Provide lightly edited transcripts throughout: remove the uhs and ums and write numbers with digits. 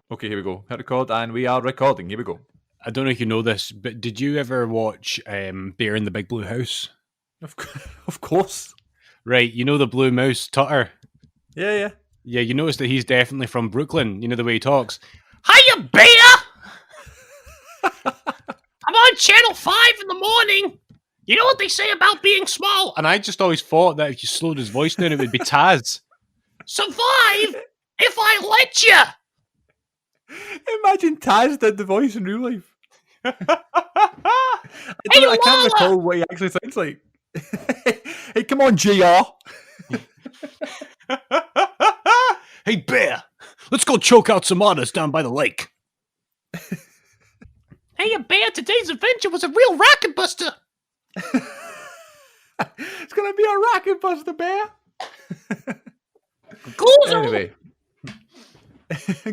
Okay, here we go. Hit record, and we are recording. Here we go. I don't know if you know this, but did you ever watch Bear in the Big Blue House? Of course. Right, you know the blue mouse, Tutter? Yeah. Yeah, you notice that he's definitely from Brooklyn. You know the way he talks. Hiya, Bear! I'm on Channel 5 in the morning. You know what they say about being small? And I just always thought that if you slowed his voice down, it would be Taz. Survive if I let you! Imagine Taz did the voice in real life. Hey, I can't recall what he actually sounds like. Hey, come on, JR. Hey, Bear, let's go choke out some otters down by the lake. Hey, Bear, today's adventure was a real rocket buster. It's going to be a rocket buster, Bear. Goose. Anyway.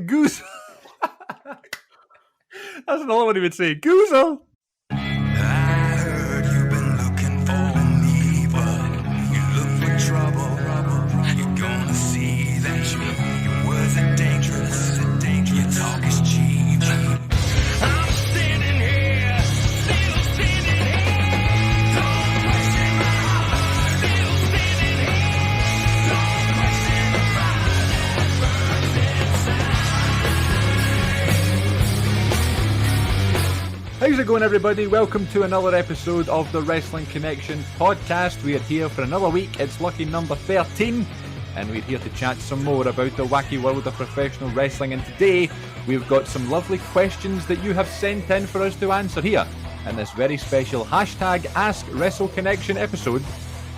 Goose. That's another one he would say. Goozle. I heard you've been looking for me, but you look for trouble. You're gonna see that your words are dangerous. Your talk is cheap. I'm standing here, still standing here. Don't question my heart. Still standing here. Don't question the fire that burns inside. How's it going, everybody? Welcome to another episode of the Wrestling Connection podcast. We are here for another week. It's lucky number 13, and we're here to chat some more about the wacky world of professional wrestling. And today, we've got some lovely questions that you have sent in for us to answer here in this very special hashtag Ask Wrestle Connection episode,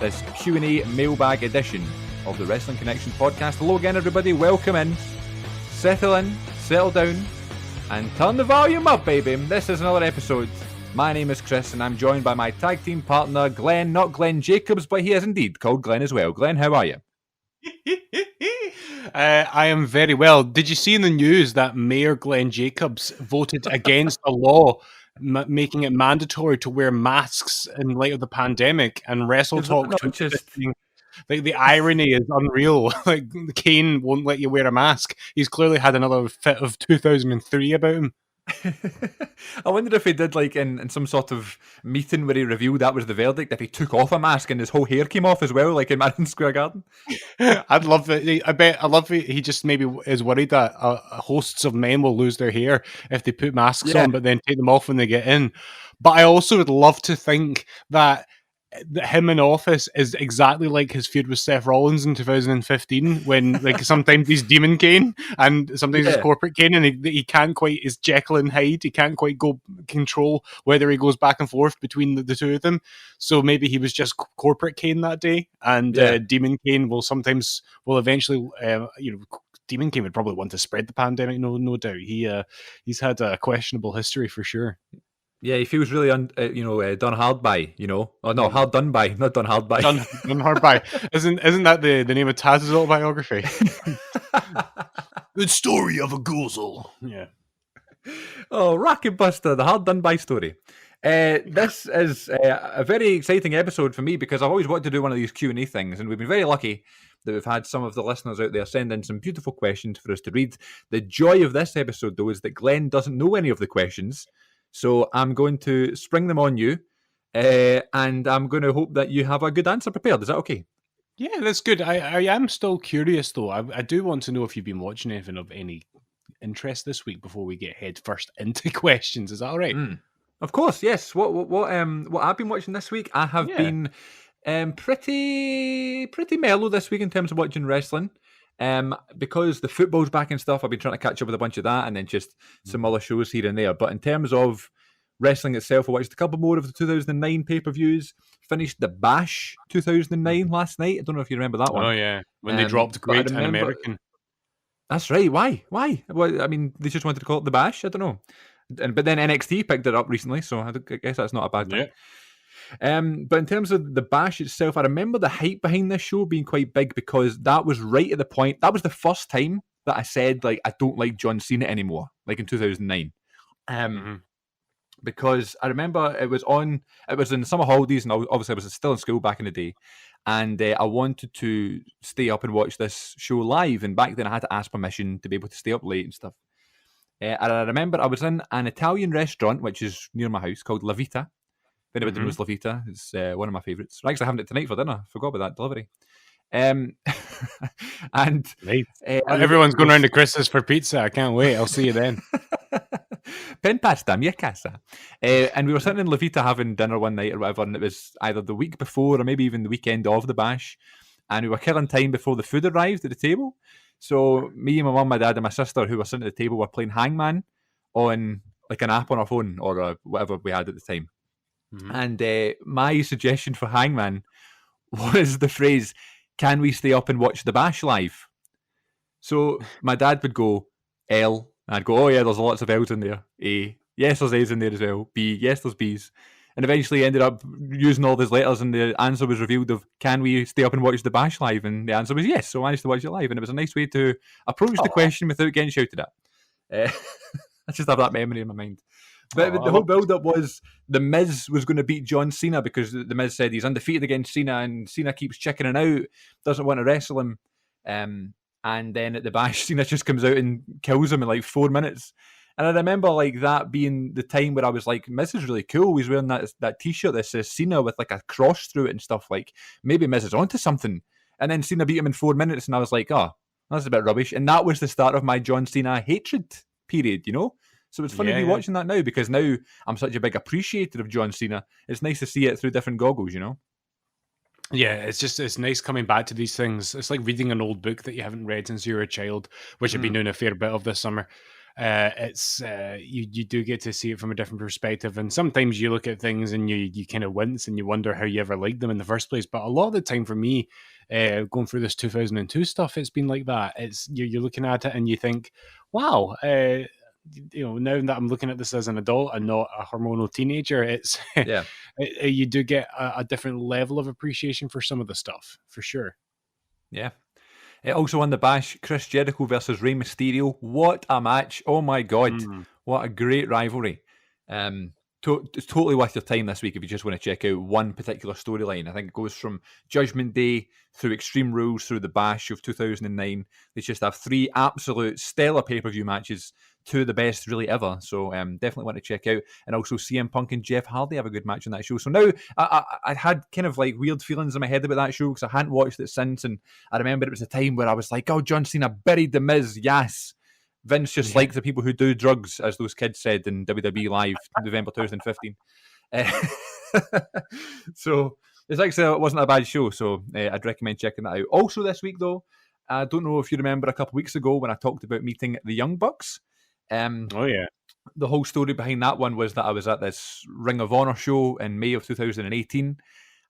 this Q&A mailbag edition of the Wrestling Connection podcast. Hello again, everybody. Welcome in. Settle down, and turn the volume up, baby. This is another episode. My name is Chris, and I'm joined by my tag team partner, Glenn. Not Glenn Jacobs, but he is indeed called Glenn as well. Glenn, how are you? I am very well. Did you see in the news that Mayor Glenn Jacobs voted against a law making it mandatory to wear masks in light of the pandemic? And Wrestle Talk like the irony is unreal. Like Kane won't let you wear a mask. He's clearly had another fit of 2003 about him. I wonder if he did like in some sort of meeting where he revealed that was the verdict, if he took off a mask and his whole hair came off as well, like in Madison Square Garden. I'd love that. I love that he just maybe is worried that hosts of men will lose their hair if they put masks on, but then take them off when they get in. But I also would love to think that him in office is exactly like his feud with Seth Rollins in 2015, when like sometimes he's Demon Kane and sometimes he's Corporate Kane, and he can't quite, is Jekyll and Hyde. He can't quite control whether he goes back and forth between the two of them. So maybe he was just Corporate Kane that day, and Demon Kane will eventually, Demon Kane would probably want to spread the pandemic. No doubt. He's had a questionable history for sure. Yeah, he feels really, done hard by, Oh, no, hard done by, not done hard by. Done hard by. Isn't that the name of Taz's autobiography? The story of a goozle. Yeah. Oh, Rocket Buster, the hard done by story. This is a very exciting episode for me because I've always wanted to do one of these Q&A things, and we've been very lucky that we've had some of the listeners out there send in some beautiful questions for us to read. The joy of this episode, though, is that Glenn doesn't know any of the questions. So I'm going to spring them on you, and I'm going to hope that you have a good answer prepared. Is that okay? Yeah, that's good. I am still curious, though. I do want to know if you've been watching anything of any interest this week before we get head first into questions. Is that all right? Of course, yes. What I've been watching this week, I have been pretty mellow this week in terms of watching wrestling. Because the football's back and stuff, I've been trying to catch up with a bunch of that, and then just some other shows here and there. But in terms of wrestling itself, I watched a couple more of the 2009 pay-per-views. Finished the Bash 2009 last night. I don't know if you remember that one. Oh yeah, when they dropped Great and American. That's right. Why? Well, I mean, they just wanted to call it the Bash. I don't know. But then NXT picked it up recently, so I guess that's not a bad thing. Yeah. But in terms of the Bash itself, I remember the hype behind this show being quite big because that was right at the point. That was the first time that I said, like, I don't like John Cena anymore, like in 2009. Because I remember it was in the summer holidays, and obviously I was still in school back in the day, and I wanted to stay up and watch this show live. And back then I had to ask permission to be able to stay up late and stuff. And I remember I was in an Italian restaurant, which is near my house, called La Vita. If anybody knows La Vita, it's one of my favourites. We're actually having it tonight for dinner. Forgot about that delivery. And Right. I Everyone's going was- round to Chris's for pizza. I can't wait. I'll see you then. Pen pasta, mia casa. And we were sitting in La Vita having dinner one night or whatever, and it was either the week before or maybe even the weekend of the bash. And we were killing time before the food arrived at the table. So me, my mum, my dad, and my sister, who were sitting at the table, were playing Hangman on like an app on our phone or whatever we had at the time. And my suggestion for Hangman was the phrase, "Can we stay up and watch the bash live?" So my dad would go, L. And I'd go, oh yeah, there's lots of L's in there. A. Yes, there's A's in there as well. B. Yes, there's B's. And eventually ended up using all those letters, and the answer was revealed of, can we stay up and watch the bash live? And the answer was yes, so I managed to watch it live. And it was a nice way to approach the question without getting shouted at. I just have that memory in my mind. But the whole build-up was the Miz was going to beat John Cena because the Miz said he's undefeated against Cena, and Cena keeps chickening out, doesn't want to wrestle him. And then at the bash, Cena just comes out and kills him in like 4 minutes. And I remember like that being the time where I was like, Miz is really cool. He's wearing that t-shirt that says Cena with like a cross through it and stuff. Like, maybe Miz is onto something. And then Cena beat him in 4 minutes, and I was like, oh, that's a bit rubbish. And that was the start of my John Cena hatred period, you know? So it's funny watching that now, because now I'm such a big appreciator of John Cena. It's nice to see it through different goggles, you know? Yeah, it's nice coming back to these things. It's like reading an old book that you haven't read since you were a child, which I've been doing a fair bit of this summer. It's you do get to see it from a different perspective, and sometimes you look at things and you kind of wince and you wonder how you ever liked them in the first place. But a lot of the time for me, going through this 2002 stuff, it's been like that. It's you're looking at it and you think, wow. Now that I'm looking at this as an adult and not a hormonal teenager, it's you do get a different level of appreciation for some of the stuff, for sure. Yeah. Also on the bash, Chris Jericho versus Rey Mysterio. What a match. Oh my God. What a great rivalry. It's totally worth your time this week if you just want to check out one particular storyline. I think it goes from Judgment Day through Extreme Rules through the bash of 2009. They just have 3 absolute stellar pay-per-view matches, 2 of the best really ever. So definitely want to check out. And also CM Punk and Jeff Hardy have a good match on that show. So now I had kind of like weird feelings in my head about that show because I hadn't watched it since. And I remember it was a time where I was like, oh, John Cena buried The Miz. Yes. Vince just likes the people who do drugs, as those kids said in WWE Live, November 2015. So it wasn't a bad show, so I'd recommend checking that out. Also this week, though, I don't know if you remember a couple of weeks ago when I talked about meeting the Young Bucks. The whole story behind that one was that I was at this Ring of Honor show in May of 2018.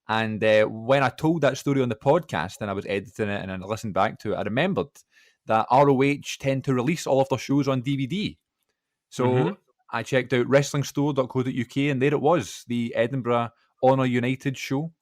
And when I told that story on the podcast and I was editing it and I listened back to it, I remembered that ROH tend to release all of their shows on DVD. So I checked out wrestlingstore.co.uk and there it was, the Edinburgh Honor United show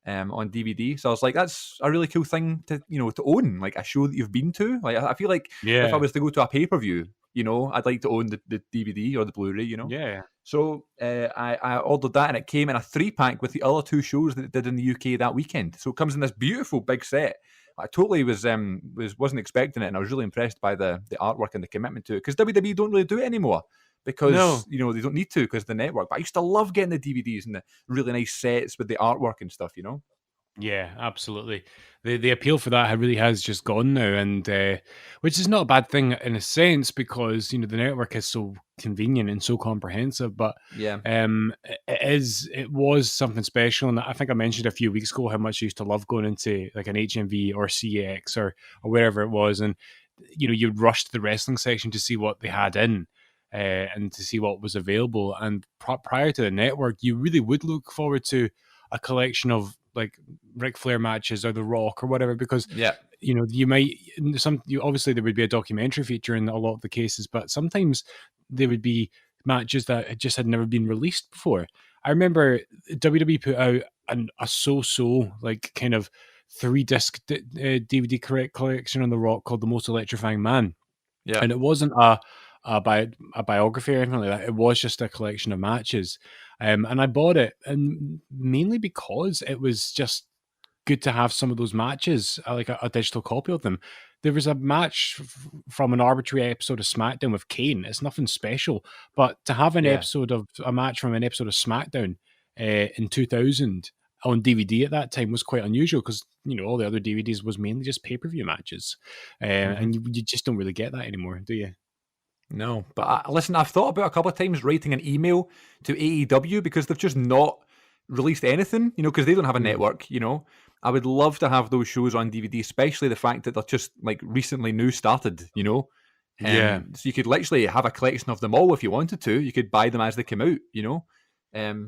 on DVD. So I was like, that's a really cool thing to own, like a show that you've been to. Like I feel like if I was to go to a pay-per-view, I'd like to own the DVD or the Blu-ray, Yeah. So I ordered that and it came in a 3-pack with the other 2 shows that it did in the UK that weekend. So it comes in this beautiful big set. I totally wasn't expecting it, and I was really impressed by the artwork and the commitment to it, because WWE don't really do it anymore because they don't need to because the network. But I used to love getting the DVDs and the really nice sets with the artwork and stuff, Yeah, absolutely. The appeal for that really has just gone now, and which is not a bad thing in a sense, because the network is so convenient and so comprehensive. But it was something special, and I think I mentioned a few weeks ago how much I used to love going into like an HMV or CX or wherever it was, and you'd rush to the wrestling section to see what they had in. And to see what was available. And prior to the network, you really would look forward to a collection of like Ric Flair matches or The Rock or whatever, because you might obviously there would be a documentary feature in a lot of the cases, but sometimes there would be matches that just had never been released before. I remember WWE put out a so like kind of 3-disc DVD collection on The Rock called The Most Electrifying Man. Yeah, and it wasn't a biography or anything like that. It was just a collection of matches. And I bought it, and mainly because it was just good to have some of those matches, like a digital copy of them. There was a match from an arbitrary episode of SmackDown with Kane. It's nothing special, but to have a match from an episode of SmackDown in 2000 on DVD at that time was quite unusual, because all the other DVDs was mainly just pay-per-view matches, and you just don't really get that anymore, do you? No, but listen, I've thought about a couple of times writing an email to AEW, because they've just not released anything, because they don't have a network, I would love to have those shows on DVD, especially the fact that they're just like recently new started, Yeah. So you could literally have a collection of them all if you wanted to. You could buy them as they come out,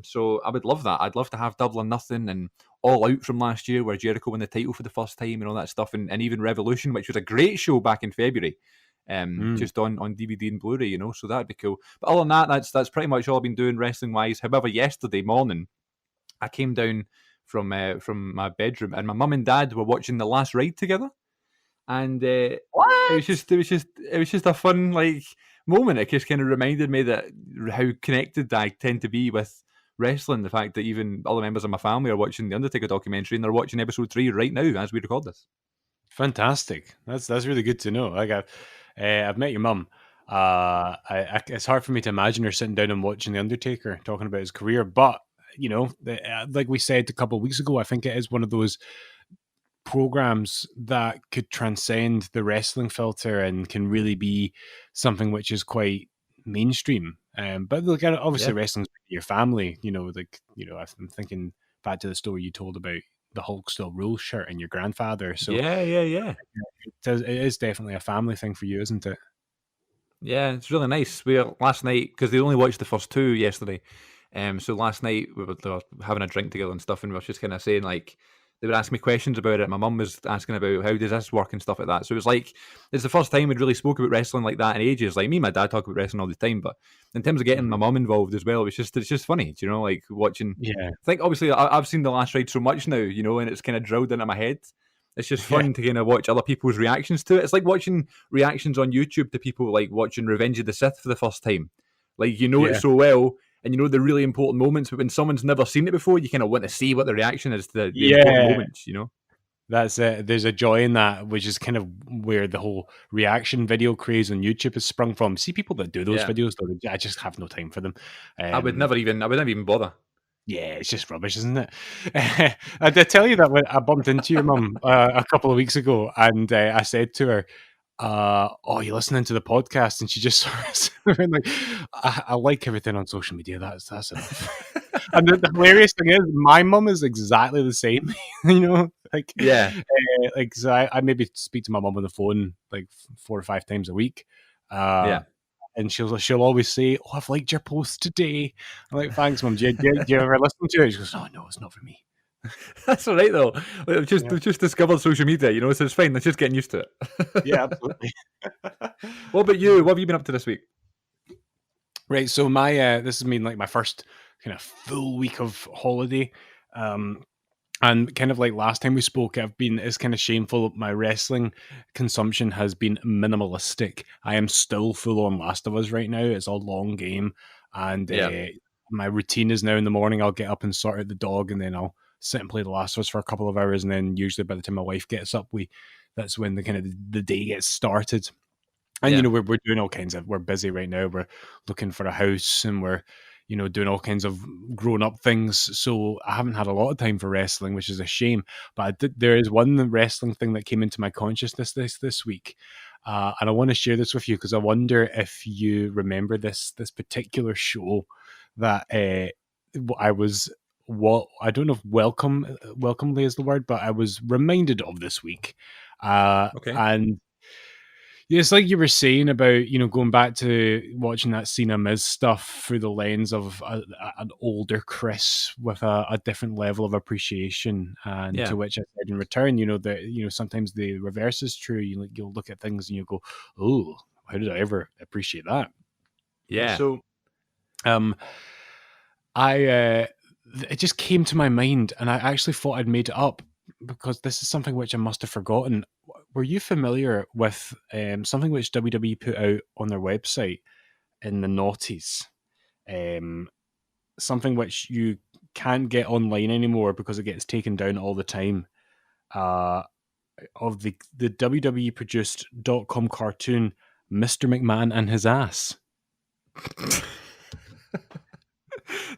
So I would love that. I'd love to have Double or Nothing and All Out from last year, where Jericho won the title for the first time and all that stuff, and even Revolution, which was a great show back in February. Just on DVD and Blu-ray, so that'd be cool. But other than that, that's pretty much all I've been doing wrestling wise. However, yesterday morning I came down from my bedroom, and my mum and dad were watching The Last Ride together, and it was just a fun moment. It just kind of reminded me that how connected I tend to be with wrestling. The fact that even other members of my family are watching the Undertaker documentary, and they're watching episode 3 right now as we record this. Fantastic. That's really good to know. Like I've met your mum. It's hard for me to imagine her sitting down and watching The Undertaker talking about his career. But, like we said a couple of weeks ago, I think it is one of those programs that could transcend the wrestling filter and can really be something which is quite mainstream. But look, obviously wrestling's your family, I'm thinking back to the story you told about the Hulk Still Rules shirt and your grandfather. So yeah. It is definitely a family thing for you, isn't it? Yeah, it's really nice. Last night, because they only watched the first 2 yesterday, so last night they were having a drink together and stuff, and we were just kind of saying they would ask me questions about it. My mum was asking about how does this work and stuff like that. So it was it's the first time we'd really spoke about wrestling like that in ages. Like me and my dad talk about wrestling all the time, but in terms of getting my mum involved as well, it's just funny, watching. Yeah, I think obviously I've seen The Last Ride so much now, and it's kind of drilled into my head. It's just fun to kind of watch other people's reactions to it. It's like watching reactions on YouTube to people watching Revenge of the Sith for the first time. It so well, and the really important moments, but when someone's never seen it before, you kind of want to see what the reaction is to the important moments, That's it. There's a joy in that, which is kind of where the whole reaction video craze on YouTube has sprung from. See people that do those videos, though, I just have no time for them. I would never even bother. Yeah, it's just rubbish, isn't it? I did tell you that when I bumped into your mum a couple of weeks ago, and I said to her, "Oh, you listening to the podcast?" And she just sort of like, "I like everything on social media. That's enough." And the hilarious thing is, my mum is exactly the same. So I maybe speak to my mum on the phone 4 or 5 times a week. And she'll always say, "Oh, I've liked your post today." I'm like, "Thanks, Mum. Do you ever listen to it?" She goes, "Oh, no, it's not for me." That's all right though. We've just discovered social media, so it's fine. Let's just getting used to it. Yeah, absolutely. What about you? What have you been up to this week? Right. So my this has been my first kind of full week of holiday. And kind of like last time we spoke, it's kind of shameful. My wrestling consumption has been minimalistic. I am still full on Last of Us right now. It's a long game. And my routine is now in the morning, I'll get up and sort out the dog, and then I'll sit and play The Last of Us for a couple of hours. And then usually by the time my wife gets up, that's when the day gets started. And, we're doing all kinds of, we're busy right now. We're looking for a house, and we're, doing all kinds of grown-up things. So I haven't had a lot of time for wrestling, which is a shame. But there is one wrestling thing that came into my consciousness this week. And I want to share this with you, because I wonder if you remember this particular show that I don't know if welcomely is the word, but I was reminded of this week. Okay. And yeah, it's like you were saying about, going back to watching that Cena Miz stuff through the lens of an older Chris with a different level of appreciation. And to which I said in return, that sometimes the reverse is true. You'll look at things and you go, "Oh, how did I ever appreciate that?" Yeah. So, it just came to my mind, and I actually thought I'd made it up, because this is something which I must have forgotten. Were you familiar with something which WWE put out on their website in the noughties? Something which you can't get online anymore because it gets taken down all the time. of the WWE produced .com cartoon Mr. McMahon and his ass?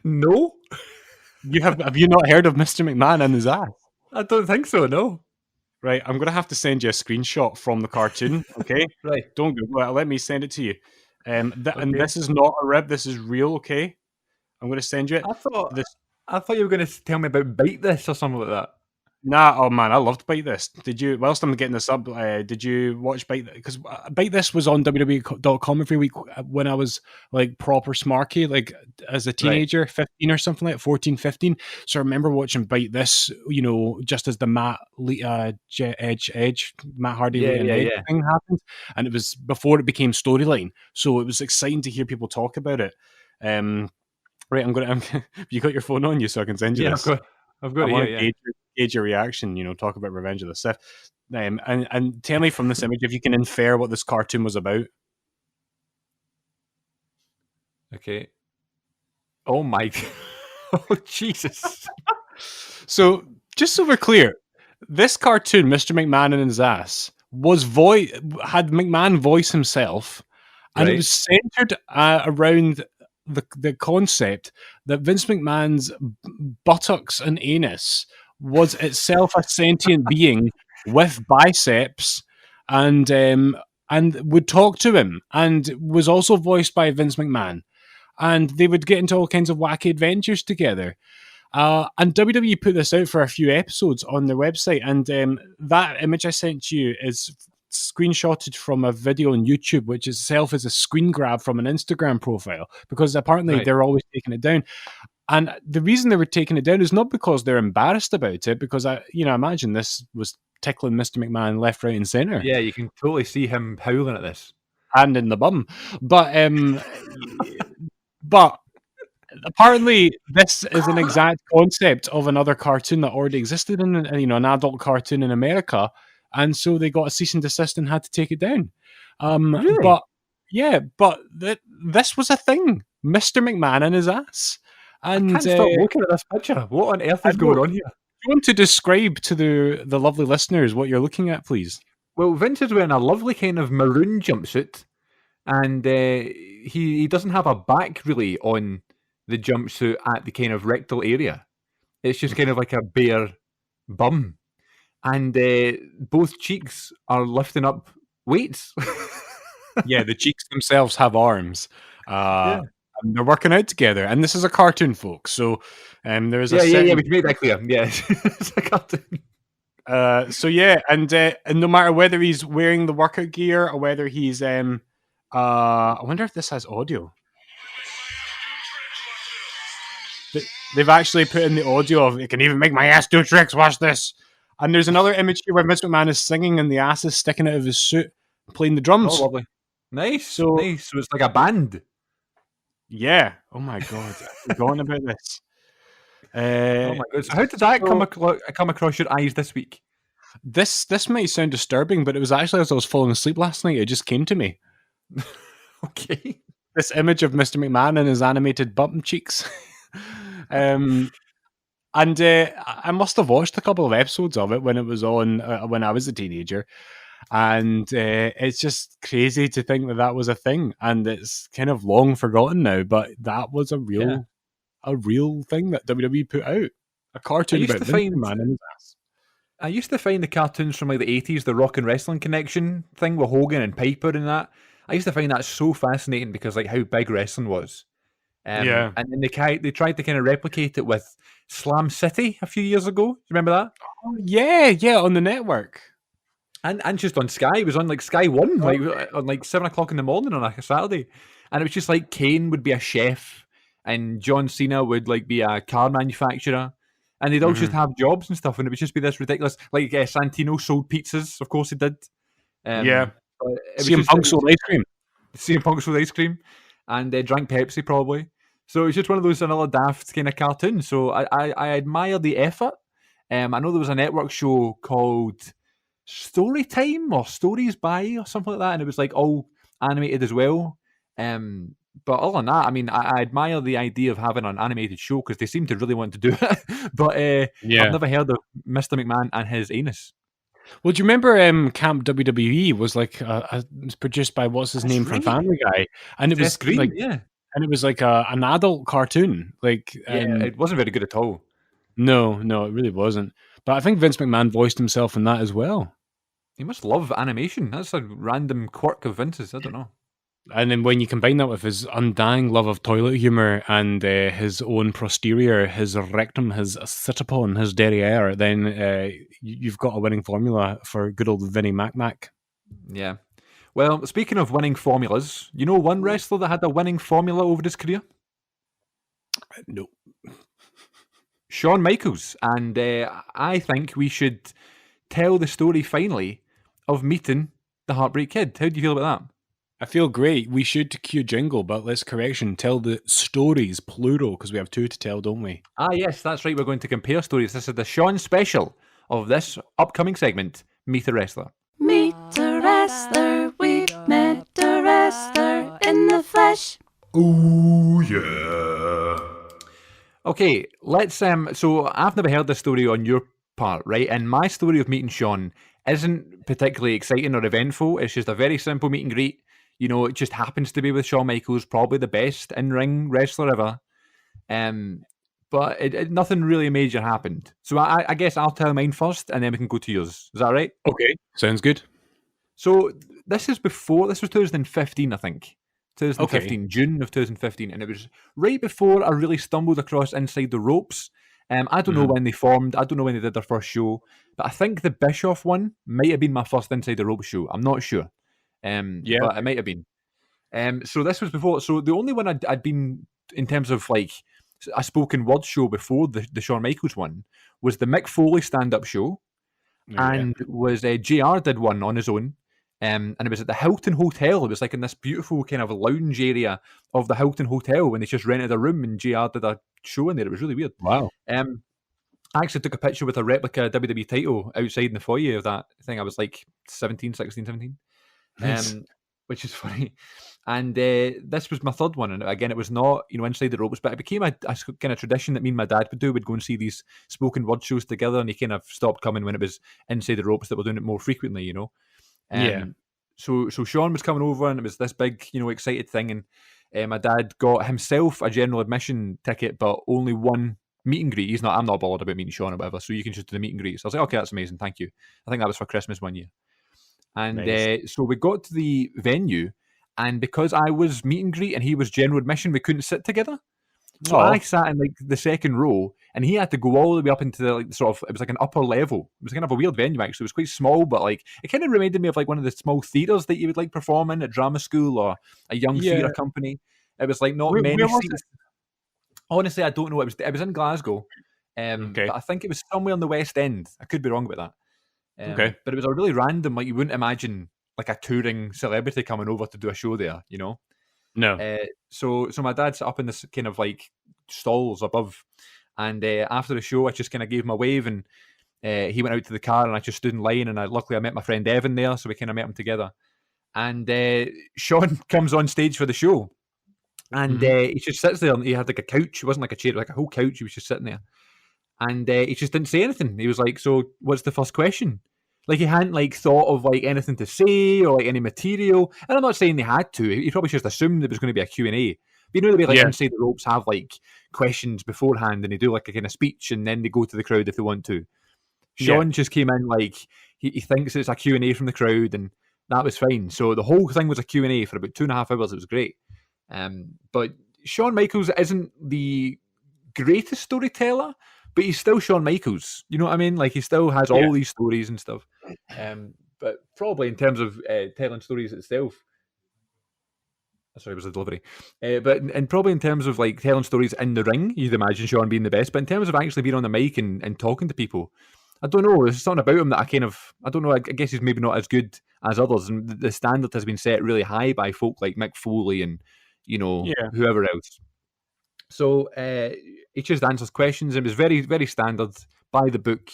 No, Have you not heard of Mr. McMahon and his ass? I don't think so. No. Right, I'm gonna have to send you a screenshot from the cartoon. Okay, Right. don't Google it. Let me send it to you. And Okay. this is not a rib. This is real. Okay, I'm gonna send you it. I thought This I thought you were going to tell me about Bite This or something like that. Nah, oh man, I loved Bite This. Did you? Whilst I'm getting this up, did you watch Bite? Because Bite This was on WWE.com every week when I was like proper smarky, like as a teenager, 15 or something like 14, 15. So I remember watching Bite This, just as the Matt Edge, Matt Hardy Yeah, and yeah, Edge yeah. thing happened, and it was before it became storyline. So it was exciting to hear people talk about it. Right, you got your phone on you, so I can send you Yeah, this. I've got I it want here. to Yeah. gauge your reaction. Talk about Revenge of the Sith, and tell me from this image if you can infer what this cartoon was about. Okay. Oh my. Oh Jesus. So, just so we're clear, this cartoon, Mr. McMahon and his ass, had McMahon voice himself, and it Right. was centered around the concept that Vince McMahon's buttocks and anus was itself a sentient being with biceps, and would talk to him, and was also voiced by Vince McMahon, and they would get into all kinds of wacky adventures together. And WWE put this out for a few episodes on their website, and that image I sent you is screenshotted from a video on YouTube, which itself is a screen grab from an Instagram profile, because apparently Right. they're always taking it down. And the reason they were taking it down is not because they're embarrassed about it, because I imagine this was tickling Mr. McMahon left, right, and center, Yeah, you can totally see him howling at this. and in the bum. But apparently, this is an exact concept of another cartoon that already existed in, an adult cartoon in America, and so they got a cease and desist and had to take it down. Really? But yeah, this was a thing, Mr. McMahon and his ass. And I can't stop looking at this picture. What on earth is going on here? Do you want to describe to the lovely listeners what you're looking at, please? Well, Vince is wearing a lovely kind of maroon jumpsuit, and he doesn't have a back really on the jumpsuit at the kind of rectal area. It's just kind of like a bare bum, and both cheeks are lifting up weights. Yeah, the cheeks themselves have arms. Yeah. And they're working out together, and this is a cartoon, folks. So, there is a Yeah, certain we can make that clear. Yeah, it's a cartoon. And no matter whether he's wearing the workout gear or whether he's I wonder if this has audio. They've actually put in the audio of, it can even make my ass do tricks, watch this. And there's another image here where Vince McMahon is singing and the ass is sticking out of his suit playing the drums. Oh, lovely. Nice. So it's like a band. Yeah. Oh my god. I've forgotten about this. Oh my god. So how did that come across your eyes this week? This might sound disturbing, but it was actually as I was falling asleep last night, it just came to me. Okay. This image of Mr. McMahon and his animated bump cheeks. I must have watched a couple of episodes of it when it was on when I was a teenager, and it's just crazy to think that was a thing, and it's kind of long forgotten now. But that was a real thing that WWE put out, a cartoon about Vince McMahon and his ass. I used to find the cartoons from like the 80s, the Rock and Wrestling Connection thing with Hogan and Piper and that. I used to find that so fascinating because like how big wrestling was. And then they tried to kind of replicate it with Slam City a few years ago. Do you remember that? Oh, yeah, on the network. And just on Sky. It was on like Sky One, like on like 7 o'clock in the morning on like a Saturday. And it was just like Kane would be a chef and John Cena would like be a car manufacturer. And they'd all just have jobs and stuff, and it would just be this ridiculous. Like Santino sold pizzas, of course he did. CM Punk sold ice cream. CM Punk sold ice cream, and drank Pepsi probably. So it was just one of those another daft kind of cartoons. So I admire the effort. I know there was a network show called Storytime or Stories by or something like that, and it was like all animated as well. But other than that, I mean, I admire the idea of having an animated show because they seem to really want to do it. But I've Yeah. never heard of Mr. McMahon and his anus. Well, do you remember Camp WWE was like it was produced by what's his That's name from right. Family Guy, and it was Seth Green, like, yeah. and it was like an adult cartoon. Like, Yeah, it wasn't very good at all. no, it really wasn't. But I think Vince McMahon voiced himself in that as well. He must love animation. That's a random quirk of Vince's. I don't know. And then when you combine that with his undying love of toilet humor and his own posterior, his rectum, his citipon, his derriere, then you've got a winning formula for good old Vinnie Mac. Yeah. Well, speaking of winning formulas, you know one wrestler that had a winning formula over his career? No. Shawn Michaels. And I think we should tell the story finally of meeting the Heartbreak Kid. How do you feel about that? I feel great. We should cue jingle, but let's correction. Tell the stories, plural, because we have two to tell, don't we? Ah, yes, that's right. We're going to compare stories. This is the Shawn special of this upcoming segment, Meet a Wrestler. Meet a wrestler, we met a wrestler in the flesh. Oh yeah. Okay, let's so I've never heard this story on your part, right? And my story of meeting Shawn isn't particularly exciting or eventful. It's just a very simple meet and greet. You know, it just happens to be with Shawn Michaels, probably the best in-ring wrestler ever. But nothing really major happened. So I guess I'll tell mine first, and then we can go to yours. Is that right? Okay. Sounds good. So this was 2015, I think. 2015, June of 2015, and it was right before I really stumbled across Inside the Ropes. I don't know when they formed. I don't know when they did their first show, but I think the Bischoff one might have been my first Inside the Ropes show. I'm not sure, but it might have been. So this was before. So the only one I'd been in terms of like a spoken word show before the Shawn Michaels one was the Mick Foley stand-up show, and was JR did one on his own. And it was at the Hilton Hotel. It was like in this beautiful kind of lounge area of the Hilton Hotel when they just rented a room and JR did a show in there. It was really weird. Wow. I actually took a picture with a replica WWE title outside in the foyer of that thing. I was like 17, 16, 17. Nice. Which is funny. And this was my third one. And again, it was not, Inside the Ropes, but it became a kind of tradition that me and my dad would do. We'd go and see these spoken word shows together, and he kind of stopped coming when it was Inside the Ropes that we're doing it more frequently, So Shawn was coming over, and it was this big, excited thing. And my dad got himself a general admission ticket, but only one meet and greet. I'm not bothered about meeting Shawn or whatever, so you can just do the meet and greet. So I was like, okay, that's amazing, thank you. I think that was for Christmas one year. And Nice. so we got to the venue, and because I was meet and greet and he was general admission, we couldn't sit together. So I sat in like the second row, and he had to go all the way up into the it was like an upper level. It was kind of a weird venue actually. It was quite small, but like it kind of reminded me of like one of the small theatres that you would like perform in at drama school or a young theatre company. It was like not many where was seats. Honestly, I don't know. It was in Glasgow, but I think it was somewhere on the West End. I could be wrong about that. But it was a really random. Like you wouldn't imagine like a touring celebrity coming over to do a show there. No. So my dad sat up in this kind of like stalls above, and after the show, I just kind of gave him a wave, and he went out to the car, and I just stood in line, and luckily I met my friend Evan there, so we kind of met him together. And Shawn comes on stage for the show, and he just sits there, and he had like a couch. It wasn't like a chair, like a whole couch. He was just sitting there, and he just didn't say anything. He was like, "So, what's the first question?" Like he hadn't like thought of like anything to say or like any material. And I'm not saying they had to. He probably just assumed it was going to be a Q&A. But the way like Inside the Ropes have like questions beforehand, and they do like a kind of speech, and then they go to the crowd if they want to. Shawn just came in like he thinks it's a Q&A from the crowd, and that was fine. So the whole thing was a Q&A for about 2.5 hours. It was great. But Shawn Michaels isn't the greatest storyteller, but he's still Shawn Michaels. You know what I mean? Like he still has all these stories and stuff. But probably in terms of telling stories itself, sorry, it was the delivery. And probably in terms of like telling stories in the ring, you'd imagine Shawn being the best. But in terms of actually being on the mic and talking to people, I don't know. There's something about him that I don't know. I guess he's maybe not as good as others, and the standard has been set really high by folk like Mick Foley and whoever else. So he just answers questions. It was very, very standard by the book.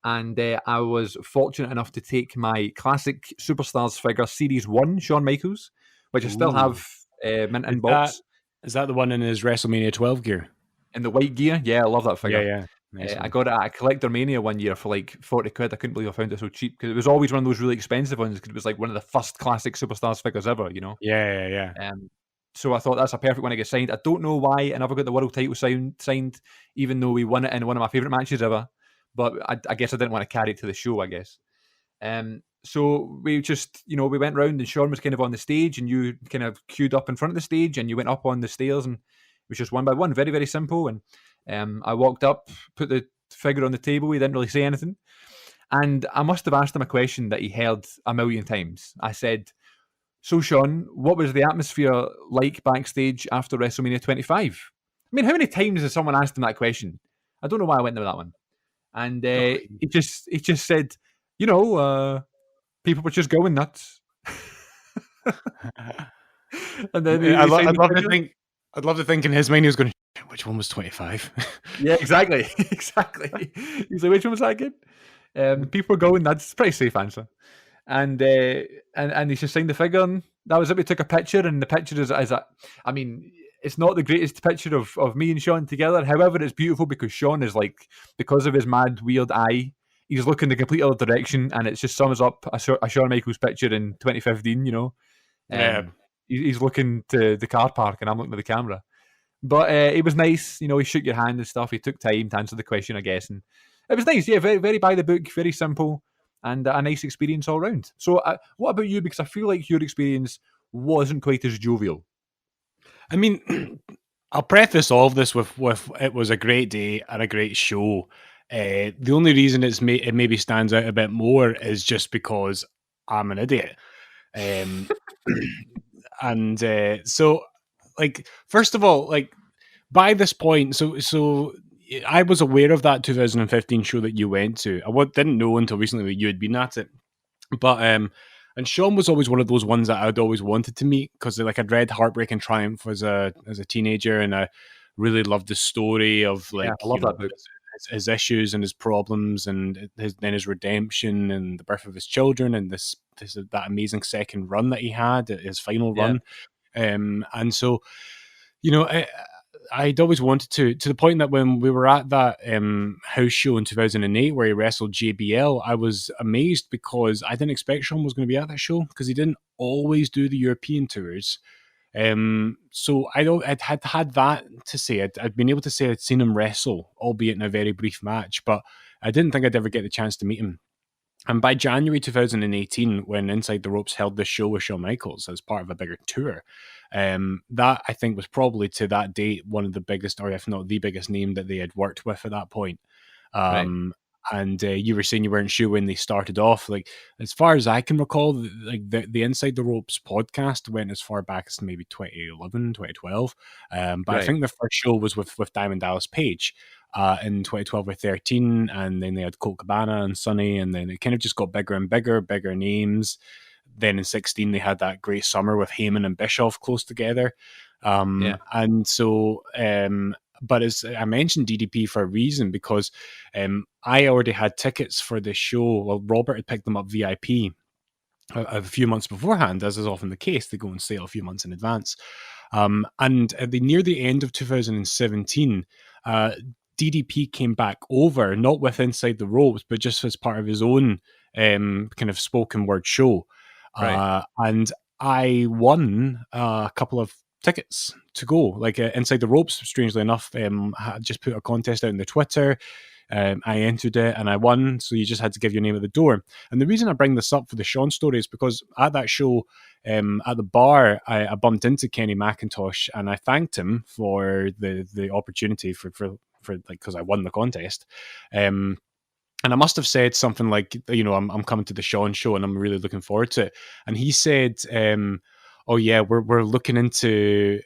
And I was fortunate enough to take my classic Superstars figure Series 1, Shawn Michaels, which I still have mint Is in that box. is that the one in his WrestleMania 12 gear? In the white gear, yeah, I love that Yeah, figure. yeah. Nice I one. got it at Collector Mania one year for like 40 quid. I couldn't believe I found it so cheap because it was always one of those really expensive ones because it was like one of the first classic Superstars figures ever, you know? Yeah, yeah, yeah. So I thought that's a perfect one to get signed. I don't know why I never got the world title signed, even though we won it in one of my favourite matches ever. But I guess I didn't want to carry it to the show, I guess. So we just, we went round and Sean was kind of on the stage and you kind of queued up in front of the stage and you went up on the stairs and it was just one by one, very, very simple. And I walked up, put the figure on the table. He didn't really say anything. And I must have asked him a question that he heard a million times. I said, so Sean, what was the atmosphere like backstage after WrestleMania 25? I mean, how many times has someone asked him that question? I don't know why I went there with that one. And he just said, people were just going nuts. And then he signed the figure. I'd love to think in his mind he was going, which one was 25? Yeah, exactly. Exactly. He's like, which one was that again? People were going nuts. It's a pretty safe answer. And he just signed the figure and that was it. We took a picture and the picture is I mean, it's not the greatest picture of me and Sean together. However, it's beautiful because Sean is like, because of his mad, weird eye, he's looking the complete other direction and it just sums up a Shawn Michaels picture in 2015, Yeah. He's looking to the car park and I'm looking at the camera. But it was nice, he shook your hand and stuff. He took time to answer the question, I guess. And it was nice, yeah, very, very by the book, very simple, and a nice experience all round. So what about you? Because I feel like your experience wasn't quite as jovial. I mean, I'll preface all of this with it was a great day and a great show. The only reason it maybe stands out a bit more is just because I'm an idiot. And so, like, first of all, like, by this point, so I was aware of that 2015 show that you went to. I didn't know until recently that you had been at it. But and Sean was always one of those ones that I'd always wanted to meet because like I'd read Heartbreak and Triumph as a teenager, and I really loved the story of like I love that book. His issues and his problems, and his redemption and the birth of his children, and that amazing second run that he had, his final run, and so I'd always wanted to the point that when we were at that house show in 2008 where he wrestled JBL, I was amazed because I didn't expect Sean was going to be at that show because he didn't always do the European tours. So I'd had that to say. I'd been able to say I'd seen him wrestle, albeit in a very brief match, but I didn't think I'd ever get the chance to meet him. And by January 2018, when Inside the Ropes held this show with Shawn Michaels as part of a bigger tour, that I think was probably to that date one of the biggest, or if not the biggest name that they had worked with at that point. And you were saying you weren't sure when they started off. Like, as far as I can recall, the Inside the Ropes podcast went as far back as maybe 2011, 2012. But I think the first show was with Diamond Dallas Page in 2012 or 13, and then they had Colt Cabana and Sonny, and then it kind of just got bigger and bigger names. Then in 16, they had that great summer with Heyman and Bischoff close together. And so... but as I mentioned DDP for a reason, because I already had tickets for this show. Well, Robert had picked them up VIP a few months beforehand, as is often the case. They go on sale a few months in advance. And near the end of 2017, DDP came back over, not with Inside the Ropes, but just as part of his own kind of spoken word show. And I won a couple of tickets to go, like Inside the Ropes, strangely enough, had just put a contest out on the Twitter. I entered it and I won, so you just had to give your name at the door. And the reason I bring this up for the Sean story is because at that show, at the bar, I bumped into Kenny McIntosh and I thanked him for the opportunity for like, because I won the contest. And I must have said something like, I'm coming to the Sean show and I'm really looking forward to it. And he said, oh yeah, we're looking into,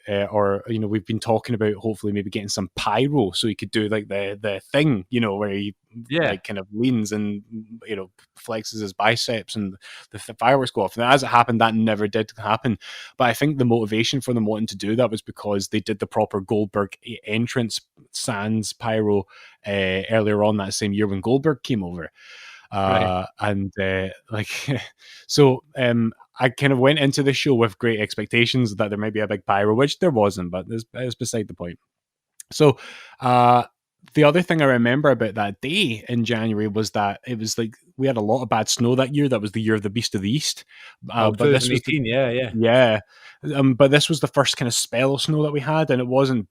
we've been talking about hopefully maybe getting some pyro so he could do like the thing, where he like kind of leans and flexes his biceps and the fireworks go off. And as it happened, that never did happen. But I think the motivation for them wanting to do that was because they did the proper Goldberg entrance sans pyro earlier on that same year when Goldberg came over. And so I kind of went into the show with great expectations that there might be a big pyro, which there wasn't, but it's beside the point. So, the other thing I remember about that day in January was that it was like we had a lot of bad snow that year. That was the year of the Beast of the East. But this was 2018, yeah. yeah. But this was the first kind of spell of snow that we had, and it wasn't,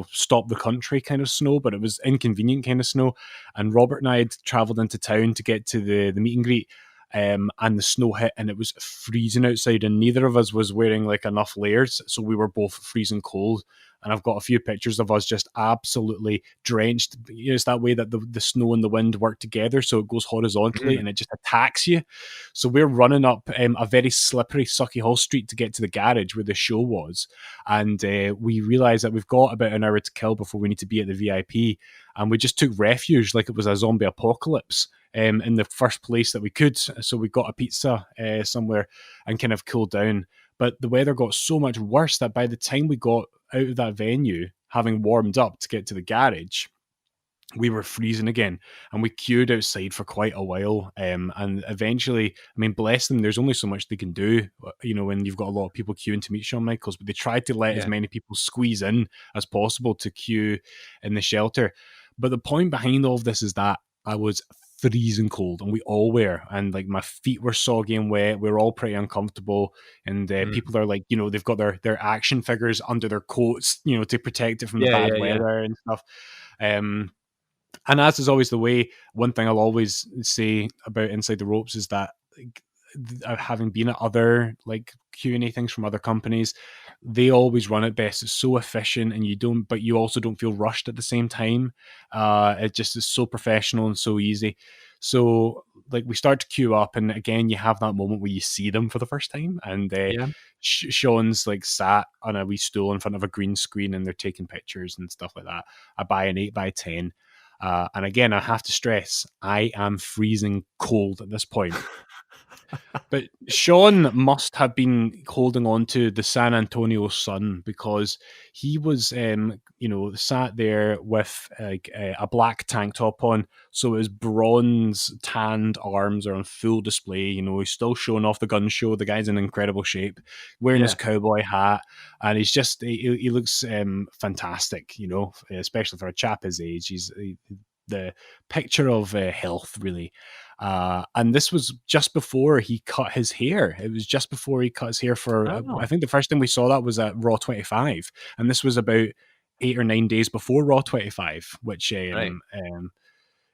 stop the country kind of snow, but it was inconvenient kind of snow. And Robert and I had travelled into town to get to the meet and greet, and the snow hit, and it was freezing outside, and neither of us was wearing like enough layers, so we were both freezing cold. And I've got a few pictures of us just absolutely drenched. It's that way that the snow and the wind work together, so it goes horizontally and it just attacks you. So we're running up a very slippery Sucky Hall Street to get to the garage where the show was, and we realised that we've got about an hour to kill before we need to be at the VIP, and we just took refuge like it was a zombie apocalypse. In the first place that we could, so we got a pizza somewhere and kind of cooled down. But the weather got so much worse that by the time we got out of that venue, having warmed up to get to the garage, we were freezing again, and we queued outside for quite a while. And eventually, I mean, bless them, there's only so much they can do, when you've got a lot of people queuing to meet Shawn Michaels. But they tried to let as many people squeeze in as possible to queue in the shelter. But the point behind all of this is that I was freezing cold, and we all were, and like my feet were soggy and wet. We were all pretty uncomfortable, and people are like, they've got their action figures under their coats, to protect it from the bad weather and stuff. And as is always the way, one thing I'll always say about Inside the Ropes is that, having been at other like Q&A things from other companies, they always run it best. It's so efficient, and you also don't feel rushed at the same time. It just is so professional and so easy. So like we start to queue up, and again you have that moment where you see them for the first time, and Sean's like sat on a wee stool in front of a green screen, and they're taking pictures and stuff like that. I buy an 8x10. And again, I have to stress, I am freezing cold at this point. But Sean must have been holding on to the San Antonio sun, because he was, sat there with a black tank top on. So his bronze tanned arms are on full display. He's still showing off the gun show. The guy's in incredible shape, wearing his cowboy hat. And he's just, he looks fantastic, especially for a chap his age. He's the picture of health, really. And this was just before he cut his hair. It was just before he cut his hair for, I think the first time we saw that was at Raw 25. And this was about 8 or 9 days before Raw 25, which is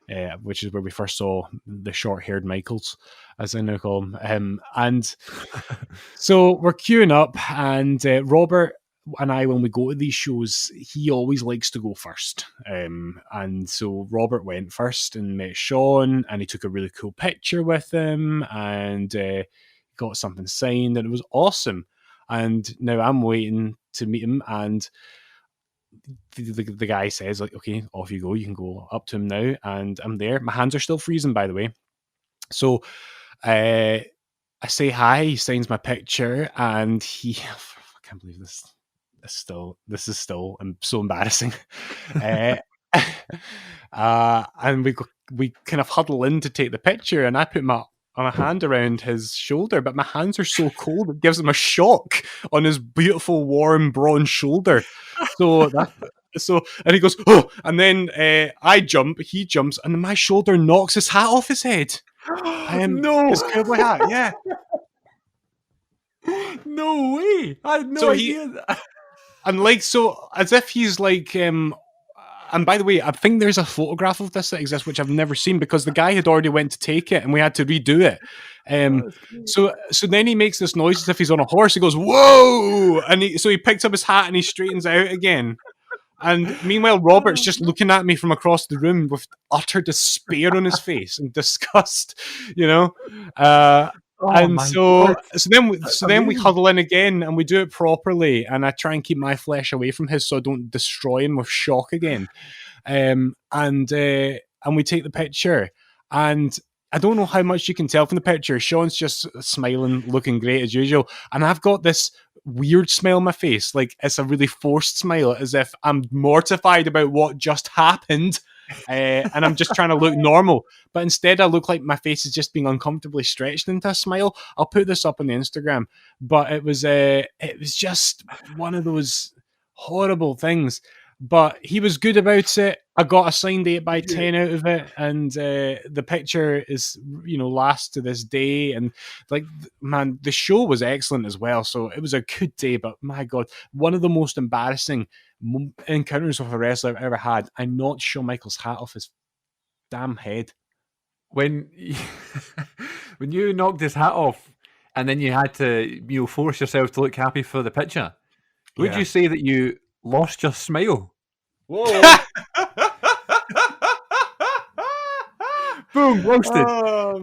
where we first saw the short-haired Michaels, as I now call him. And so we're queuing up, and Robert and I, when we go to these shows, he always likes to go first. And so Robert went first and met Sean, and he took a really cool picture with him, and got something signed, and it was awesome. And now I'm waiting to meet him, and the guy says, like, okay, off you go. You can go up to him now. And I'm there. My hands are still freezing, by the way. So I say hi. He signs my picture, and I can't believe this. This is still so embarrassing. And we kind of huddle in to take the picture, and I put my hand around his shoulder, but my hands are so cold it gives him a shock on his beautiful warm bronze shoulder. And he goes, oh, and then I jump, he jumps, and my shoulder knocks his hat off his head. No, his cowboy hat, yeah. No way! I had no idea. And like, so as if he's like, and by the way, I think there's a photograph of this that exists, which I've never seen, because the guy had already went to take it and we had to redo it. So then he makes this noise as if he's on a horse. He goes, whoa! And so he picks up his hat and he straightens out again. And meanwhile, Robert's just looking at me from across the room with utter despair on his face and disgust, then we huddle in again, and we do it properly, and I try and keep my flesh away from his so I don't destroy him with shock again. And we take the picture, and I don't know how much you can tell from the picture. Sean's just smiling, looking great as usual, and I've got this weird smile on my face, like it's a really forced smile, as if I'm mortified about what just happened. and I'm just trying to look normal. But instead, I look like my face is just being uncomfortably stretched into a smile. I'll put this up on the Instagram. But it was just one of those horrible things. But he was good about it. I got a signed 8x10 out of it, and the picture is, lasts to this day. And like, man, the show was excellent as well. So it was a good day. But my God, one of the most embarrassing encounters with a wrestler I've ever had. I knocked Shawn Michaels' hat off his damn head. When when you knocked his hat off, and then you had to force yourself to look happy for the picture, would you say that you lost your smile? Whoa! Boom, roasted. Oh,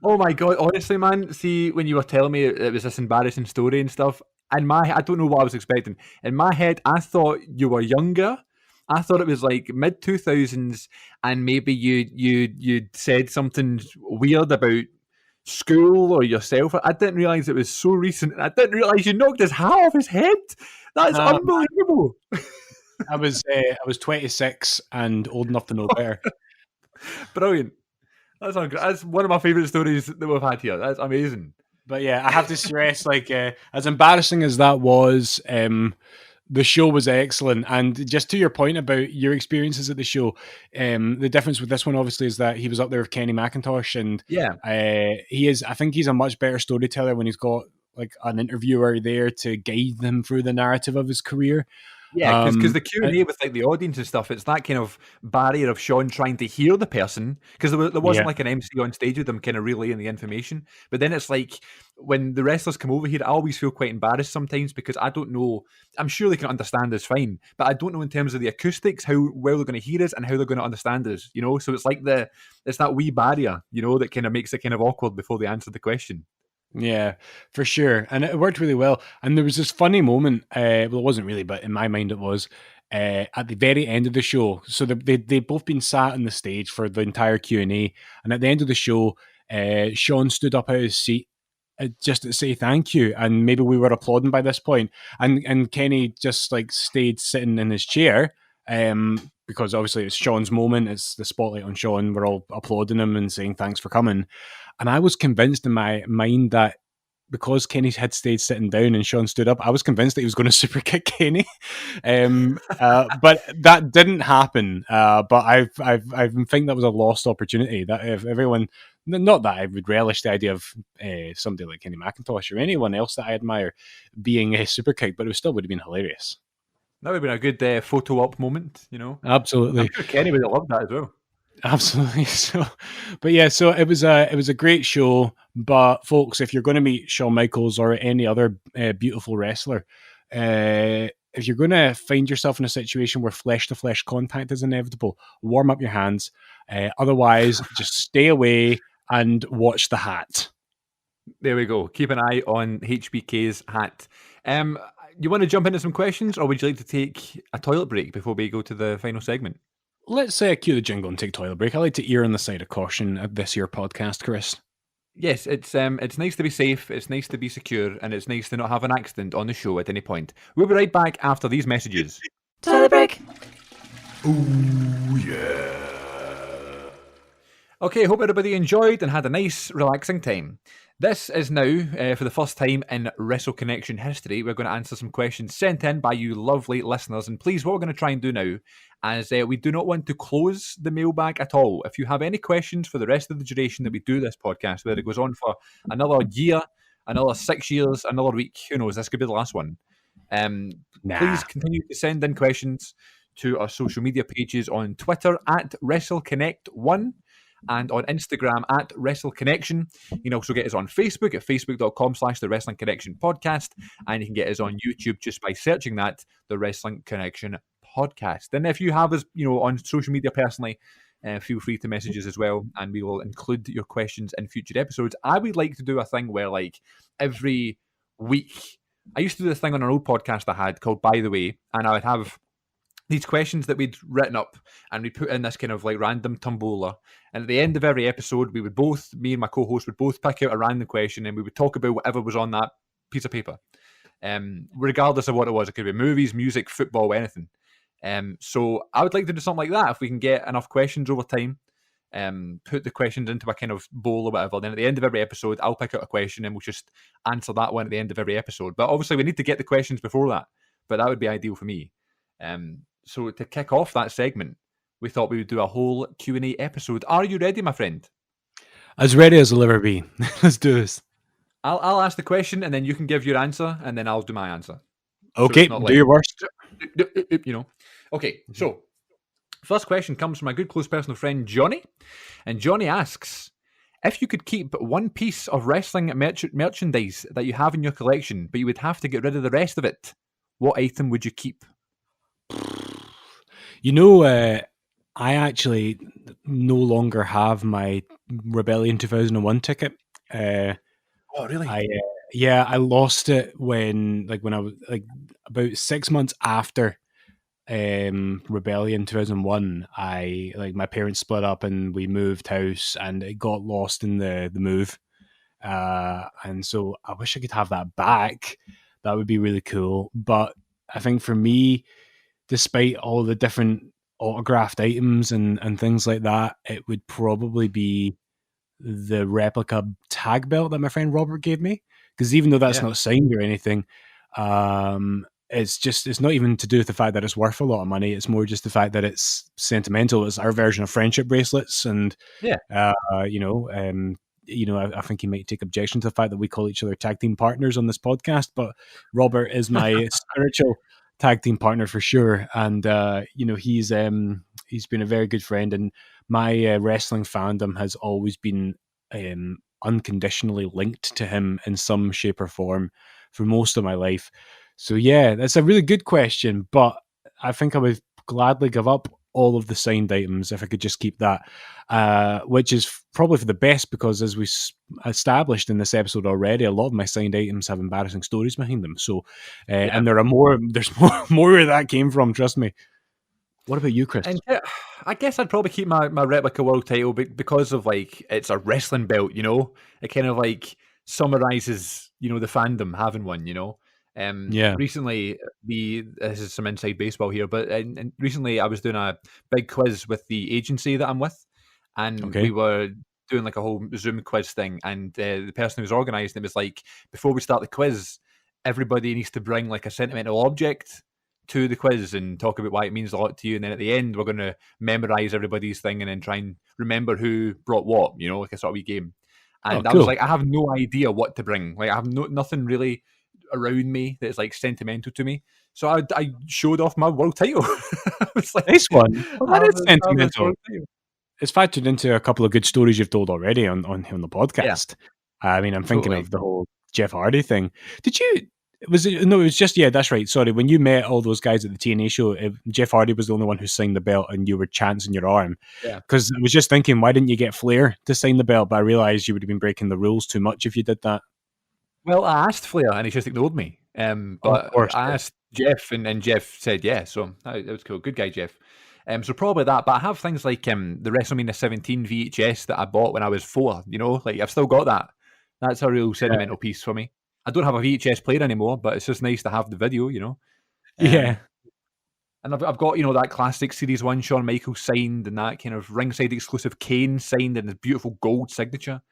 Oh my God, honestly, man, see, when you were telling me it was this embarrassing story and stuff, I don't know what I was expecting. In my head, I thought you were younger. I thought it was like mid 2000s, and maybe you'd said something weird about school or yourself. I didn't realize it was so recent. I didn't realize you knocked his hat off his head. That's unbelievable. I was 26 and old enough to know better. Brilliant. That's one of my favorite stories that we've had here. That's amazing. But yeah, I have to stress, as embarrassing as that was, the show was excellent. And just to your point about your experiences at the show, the difference with this one obviously is that he was up there with Kenny McIntosh, and I think he's a much better storyteller when he's got like an interviewer there to guide them through the narrative of his career. Yeah, because the Q&A with like the audience and stuff, it's that kind of barrier of Sean trying to hear the person, because there wasn't like an MC on stage with them kind of relaying the information. But then it's like when the wrestlers come over here, I always feel quite embarrassed sometimes because I don't know. I'm sure they can understand us fine, but I don't know in terms of the acoustics how well they're going to hear us and how they're going to understand us. So it's like it's that wee barrier, that kind of makes it kind of awkward before they answer the question. Yeah, for sure. And it worked really well. And there was this funny moment, well, it wasn't really, but in my mind it was, at the very end of the show. So they'd both been sat on the stage for the entire Q&A. And at the end of the show, Sean stood up out of his seat just to say thank you. And maybe we were applauding by this point. And Kenny just like stayed sitting in his chair, because obviously it's Sean's moment. It's the spotlight on Sean. We're all applauding him and saying thanks for coming. And I was convinced in my mind that because Kenny had stayed sitting down and Sean stood up, I was convinced that he was going to super kick Kenny. But that didn't happen. But I think that was a lost opportunity. That if everyone, not that I would relish the idea of somebody like Kenny McIntosh or anyone else that I admire being a super kick, but it still would have been hilarious. That would have been a good photo op moment, Absolutely. I'm sure Kenny would have loved that as well. Absolutely. So it was a great show. But folks, if you're going to meet Shawn Michaels or any other beautiful wrestler, if you're going to find yourself in a situation where flesh to flesh contact is inevitable, warm up your hands. Otherwise, just stay away and watch the hat. There we go. Keep an eye on HBK's hat. You want to jump into some questions, or would you like to take a toilet break before we go to the final segment? Let's cue the jingle and take a toilet break. I like to err on the side of caution at this here podcast, Chris. Yes, it's nice to be safe, it's nice to be secure, and it's nice to not have an accident on the show at any point. We'll be right back after these messages. Toilet break. Ooh, yeah. Okay, hope everybody enjoyed and had a nice, relaxing time. This is now, for the first time in Wrestle Connection history, we're going to answer some questions sent in by you lovely listeners. And please, what we're going to try and do now is we do not want to close the mailbag at all. If you have any questions for the rest of the duration that we do this podcast, whether it goes on for another year, another 6 years, another week, who knows, this could be the last one. Please continue to send in questions to our social media pages on Twitter at WrestleConnect1. And on Instagram at Wrestle Connection. You can also get us on Facebook at facebook.com/The Wrestling Connection Podcast. And you can get us on YouTube just by searching that, The Wrestling Connection Podcast. And if you have us, on social media personally, feel free to message us as well. And we will include your questions in future episodes. I would like to do a thing where, like, every week, I used to do this thing on an old podcast I had called By the Way, and I would have these questions that we'd written up, and we put in this kind of like random tombola. And at the end of every episode, me and my co-host would both pick out a random question, and we would talk about whatever was on that piece of paper, regardless of what it was. It could be movies, music, football, anything. So I would like to do something like that if we can get enough questions over time. Put the questions into a kind of bowl or whatever. Then at the end of every episode, I'll pick out a question and we'll just answer that one at the end of every episode. But obviously, we need to get the questions before that. But that would be ideal for me. So to kick off that segment, we thought we would do a whole Q&A episode. Are you ready, my friend? As ready as I'll ever be. Let's do this. I'll ask the question and then you can give your answer and then I'll do my answer. Okay, So do your worst. You know. Okay, so first question comes from my good close personal friend Johnny. And Johnny asks, if you could keep one piece of wrestling merchandise that you have in your collection, but you would have to get rid of the rest of it, what item would you keep? You know, I actually no longer have my Rebellion 2001 ticket. Oh, really? I lost it when I was like about 6 months after Rebellion 2001. My parents split up and we moved house, and it got lost in the move. And so I wish I could have that back. That would be really cool. But I think for me, despite all the different autographed items and things like that, it would probably be the replica tag belt that my friend Robert gave me. Because even though that's not signed or anything, it's not even to do with the fact that it's worth a lot of money. It's more just the fact that it's sentimental. It's our version of friendship bracelets, and I think he might take objection to the fact that we call each other tag team partners on this podcast. But Robert is my spiritual tag team partner for sure, and he's been a very good friend, and my wrestling fandom has always been unconditionally linked to him in some shape or form for most of my life. So yeah, that's a really good question, but I think I would gladly give up all of the signed items if I could just keep that, which is probably for the best, because as we established in this episode already, a lot of my signed items have embarrassing stories behind them. So, and there's more where that came from, trust me. What about you, Chris? And I guess I'd probably keep my replica world title because of it's a wrestling belt, it kind of summarizes, the fandom having one, Recently, this is some inside baseball here, but and recently I was doing a big quiz with the agency that I'm with, and we were doing a whole Zoom quiz thing, and the person who was organising it was like, before we start the quiz, everybody needs to bring a sentimental object to the quiz and talk about why it means a lot to you, and then at the end we're going to memorize everybody's thing and then try and remember who brought what, a sort of wee game. And I was like, I have no idea what to bring. I have nothing really around me that's sentimental to me. So I showed off my world title. It's nice one. Well, that is sentimental. It's factored into a couple of good stories you've told already on the podcast. Yeah. I mean, I'm thinking of the whole Jeff Hardy thing. It was just, that's right. Sorry. When you met all those guys at the TNA show, Jeff Hardy was the only one who signed the belt and you were chancing your arm. Yeah. Because I was just thinking, why didn't you get Flair to sign the belt? But I realized you would have been breaking the rules too much if you did that. Well, I asked Flair and he just ignored me. But I asked Jeff and Jeff said yeah. So that was cool. Good guy, Jeff. So probably that. But I have things like the WrestleMania 17 VHS that I bought when I was 4. I've still got that. That's a real sentimental piece for me. I don't have a VHS player anymore, but it's just nice to have the video, Yeah. And I've got, that classic Series 1 Shawn Michaels signed and that kind of ringside exclusive Kane signed in his beautiful gold signature.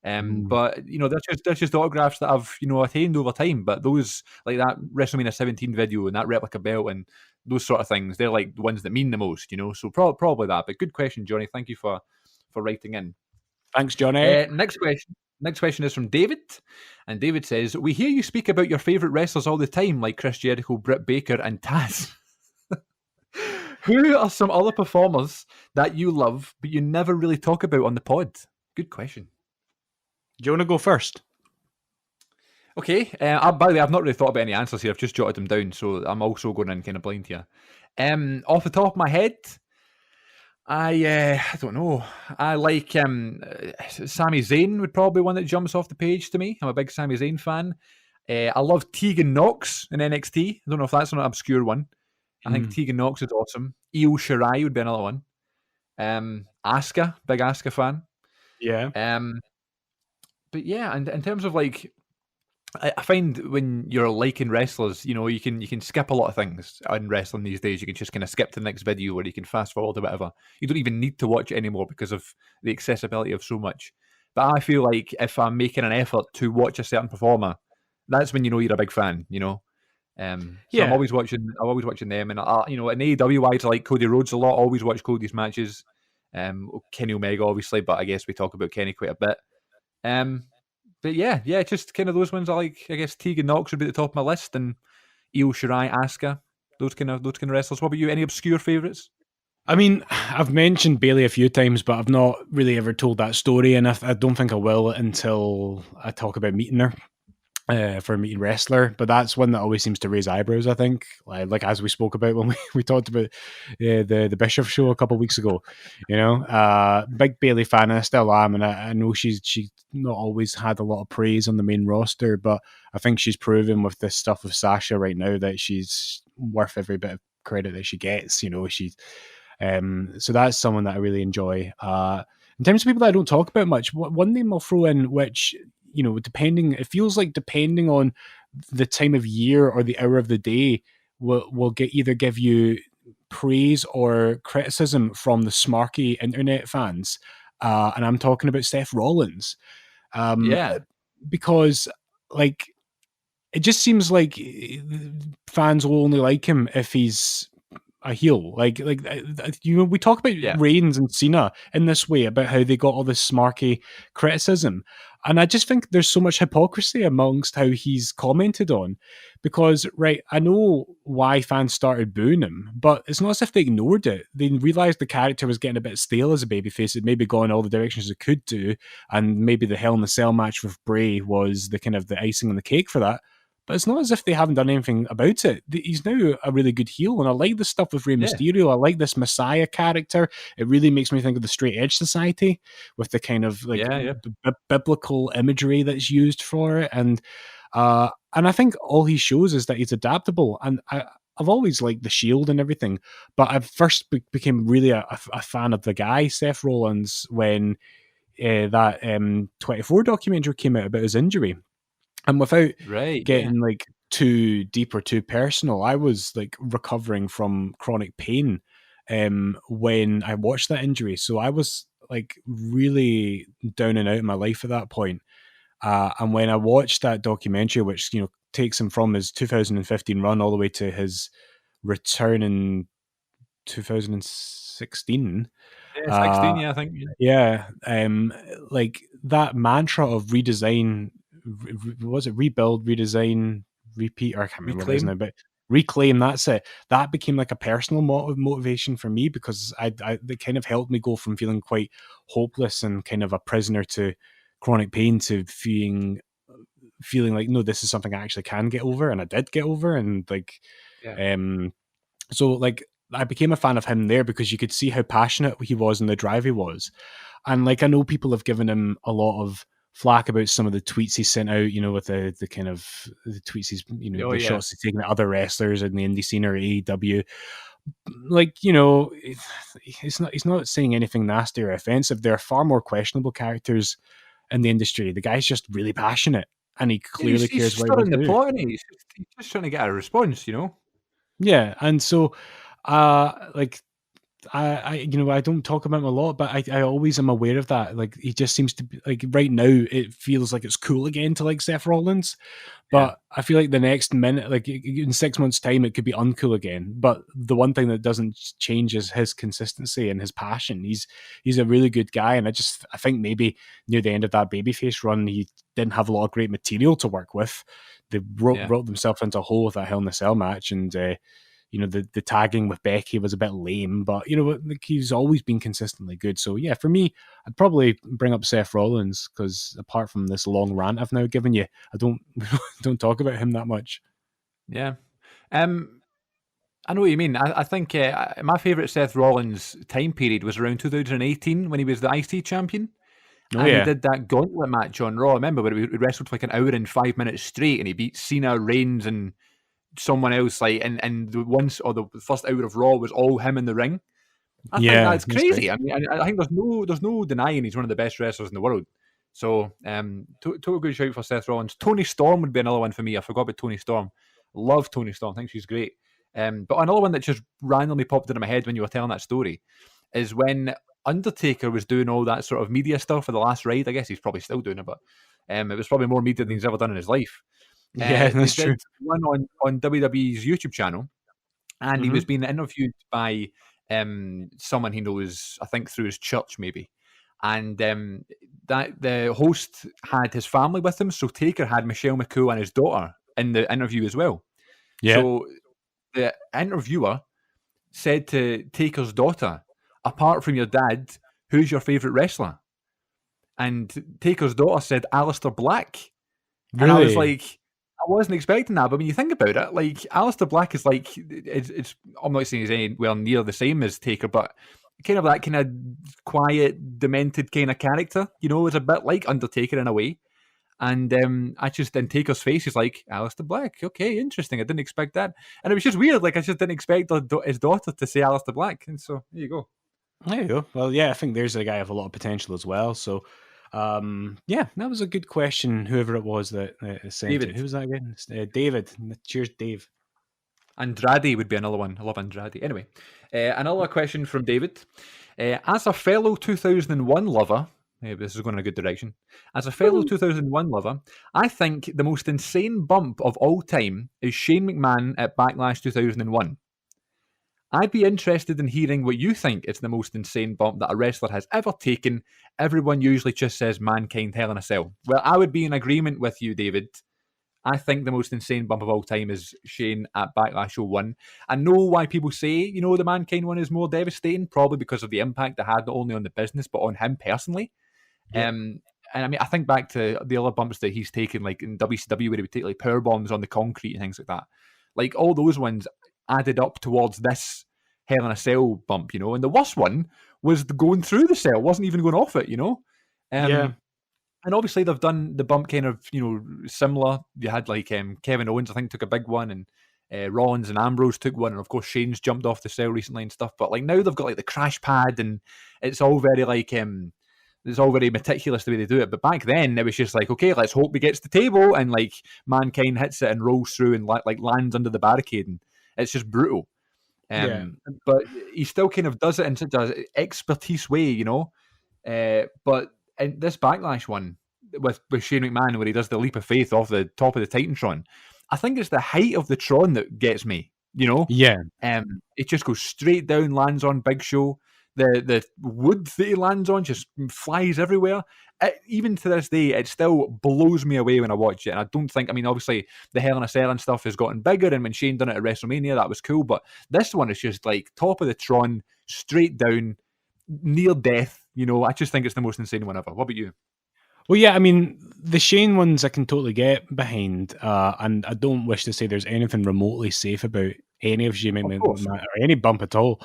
But, that's just autographs that I've, attained over time. But those, like that WrestleMania 17 video and that replica belt and those sort of things, they're the ones that mean the most, So probably that. But good question, Johnny. Thank you for writing in. Thanks, Johnny. Next question is from David. And David says, we hear you speak about your favourite wrestlers all the time, like Chris Jericho, Britt Baker, and Taz. Who are some other performers that you love, but you never really talk about on the pod? Good question. Do you want to go first? Okay. By the way, I've not really thought about any answers here. I've just jotted them down, so I'm also going in kind of blind here. Off the top of my head, I don't know. I like Sami Zayn would probably be one that jumps off the page to me. I'm a big Sami Zayn fan. I love Tegan Nox in NXT. I don't know if that's an obscure one. I think Tegan Nox is awesome. Io Shirai would be another one. Asuka, big Asuka fan. Yeah. But yeah, and in terms of I find when you're liking wrestlers, you know, you can skip a lot of things in wrestling these days. You can just kind of skip to the next video, or you can fast forward or whatever. You don't even need to watch it anymore because of the accessibility of so much. But I feel like if I'm making an effort to watch a certain performer, that's when you know you're a big fan. You know, so I'm Yeah, always watching. I'm always watching them, and you know, in AEW wise, I like Cody Rhodes a lot. Always watch Cody's matches. Kenny Omega, obviously, but I guess we talk about Kenny quite a bit. Um, but yeah, just kind of those ones I like. I guess Tegan Knox would be at the top of my list, and Io Shirai, Asuka, those kind of wrestlers. What about you? Any obscure favourites? I mean, I've mentioned Bailey a few times, but I've not really ever told that story, and I don't think I will until I talk about meeting her. For a meeting wrestler, but that's one that always seems to raise eyebrows. I think, like as we spoke about when we talked about the Bischoff show a couple of weeks ago. You know, big Bailey fan, and I still am, and I know she's not always had a lot of praise on the main roster, but I think she's proven with this stuff with Sasha right now that she's worth every bit of credit that she gets. You know, so that's someone that I really enjoy. In terms of people that I don't talk about much, one name I'll throw in, which it feels like depending on the time of year or the hour of the day, will either give you praise or criticism from the smarky internet fans. And I'm talking about Seth Rollins, Yeah, because like it just seems like fans will only like him if he's a heel. We talk about yeah, Reigns and Cena in this way about how they got all this smarky criticism. And I just think there's so much hypocrisy amongst how he's commented on. Because, right, I know why fans started booing him, but it's not as if they ignored it. They realised the character was getting a bit stale as a babyface. It maybe gone all the directions it could do. And maybe the Hell in a Cell match with Bray was the kind of the icing on the cake for that. But it's not as if they haven't done anything about it. He's now a really good heel, and I like the stuff with Rey yeah, Mysterio. I like this Messiah character. It really makes me think of the Straight Edge Society with the kind of like yeah. biblical imagery that's used for it, and I think all he shows is that he's adaptable. And I've always liked the Shield and everything, but I first became really a fan of the guy Seth Rollins when that 24 documentary came out about his injury. And without Right, yeah. getting like too deep or too personal, I was like recovering from chronic pain when I watched that injury. So I was like really down and out in my life at that point. And when I watched that documentary, which takes him from his 2015 run all the way to his return in 2016, Yeah, 16, uh, yeah, I think. Yeah. yeah, like that mantra of redesign, was it rebuild, redesign, repeat? Or I can't remember what it is now, Reclaim. but reclaim. That's it. That became like a personal motivation for me because it kind of helped me go from feeling quite hopeless and kind of a prisoner to chronic pain to feeling like, no, this is something I actually can get over, and I did get over, and like, Yeah. um, so like I became a fan of him there because you could see how passionate he was and the drive he was. And like I know people have given him a lot of flack about some of the tweets he sent out, with the kind of the tweets he's Oh, the yeah. shots he's taken at other wrestlers in the indie scene or AEW. Like, he's not saying anything nasty or offensive. There are far more questionable characters in the industry. The guy's just really passionate and he Yeah, clearly he's cares what he wants stirring the to do. pot, and he's just trying to get a response, you know? Yeah, and so like I don't talk about him a lot, but I always am aware of that. Like he just seems to be like right now it feels like it's cool again to like Seth Rollins, Yeah, but I feel like the next minute, like in 6 months' time, it could be uncool again. But the one thing that doesn't change is his consistency and his passion. He's a really good guy, and I think maybe near the end of that babyface run, he didn't have a lot of great material to work with. They yeah. wrote themselves into a hole with that Hell in a Cell match, and the tagging with Becky was a bit lame, but like he's always been consistently good. So yeah, for me, I'd probably bring up Seth Rollins because apart from this long rant I've now given you, I don't don't talk about him that much. Yeah. Um, I know what you mean. I think my favourite Seth Rollins time period was around 2018 when he was the IC champion. Oh And he yeah, did that gauntlet match on Raw. Remember where he wrestled for like an hour and 5 minutes straight, and he beat Cena, Reigns, and someone else. Like, and the first hour of Raw was all him in the ring. I think yeah, that's that's right. crazy. I mean, I think there's no denying he's one of the best wrestlers in the world. So, total good shout for Seth Rollins. Tony Storm would be another one for me. I forgot about Tony Storm. Love Tony Storm. I think she's great. But another one that just randomly popped into my head when you were telling that story is when Undertaker was doing all that sort of media stuff for the last ride. I guess he's probably still doing it, but it was probably more media than he's ever done in his life. Yeah, that's they true. did one on WWE's YouTube channel, and he was being interviewed by someone he knows, I think through his church maybe. And that the host had his family with him, so Taker had Michelle McCool and his daughter in the interview as well. Yeah. So the interviewer said to Taker's daughter, apart from your dad, who's your favourite wrestler? And Taker's daughter said Aleister Black. Really? And I was like, I wasn't expecting that, but when you think about it, like Aleister Black is like, it's I'm not saying he's anywhere near the same as Taker, but kind of that kind of quiet, demented kind of character, you know, is a bit like Undertaker in a way. And I just, in Taker's face, he's like, Aleister Black, okay, interesting. I didn't expect that. And it was just weird. Like, I just didn't expect his daughter to say Aleister Black. And so, there you go. There you go. Well, yeah, I think there's a guy with a lot of potential as well. So, yeah, that was a good question. Whoever it was that sent David. it. Who was that again? David. Cheers, Dave. Andrade would be another one. I love Andrade. Anyway, another question from David. As a fellow 2001 lover, this is going in a good direction. As a fellow 2001 lover, I think the most insane bump of all time is Shane McMahon at Backlash 2001. I'd be interested in hearing what you think is the most insane bump that a wrestler has ever taken. Everyone usually just says Mankind Hell in a Cell. Well, I would be in agreement with you, David. I think the most insane bump of all time is Shane at Backlash 01. I know why people say, you know, the Mankind one is more devastating, probably because of the impact it had not only on the business, but on him personally. Yeah. And I mean, I think back to the other bumps that he's taken, like in WCW, where he would take like power bombs on the concrete and things like that. Like all those ones added up towards this Hell in a Cell bump, you know. And the worst one was going through the cell, wasn't even going off it, you know. Yeah. And obviously they've done the bump kind of, you know, similar. You had like Kevin Owens, I think, took a big one, and Rollins and Ambrose took one, and of course Shane's jumped off the cell recently and stuff. But like now they've got like the crash pad, and it's all very like it's all very meticulous the way they do it. But back then it was just like, okay, let's hope he gets the table, and like Mankind hits it and rolls through and like lands under the barricade, and it's just brutal. But he still kind of does it in such an expertise way, you know. But in this Backlash one with Shane McMahon, where he does the leap of faith off the top of the Titantron, I think it's the height of the Tron that gets me, you know? Yeah. It just goes straight down, lands on Big Show. The wood that he lands on just flies everywhere. Even to this day, it still blows me away when I watch it. And I don't think, I mean, obviously, the Hell in a Cell and stuff has gotten bigger, and when Shane done it at WrestleMania, that was cool. But this one is just like top of the Tron, straight down, near death. You know, I just think it's the most insane one ever. What about you? Well, yeah, I mean, the Shane ones I can totally get behind, and I don't wish to say there's anything remotely safe about any of Shane McMahon or any bump at all.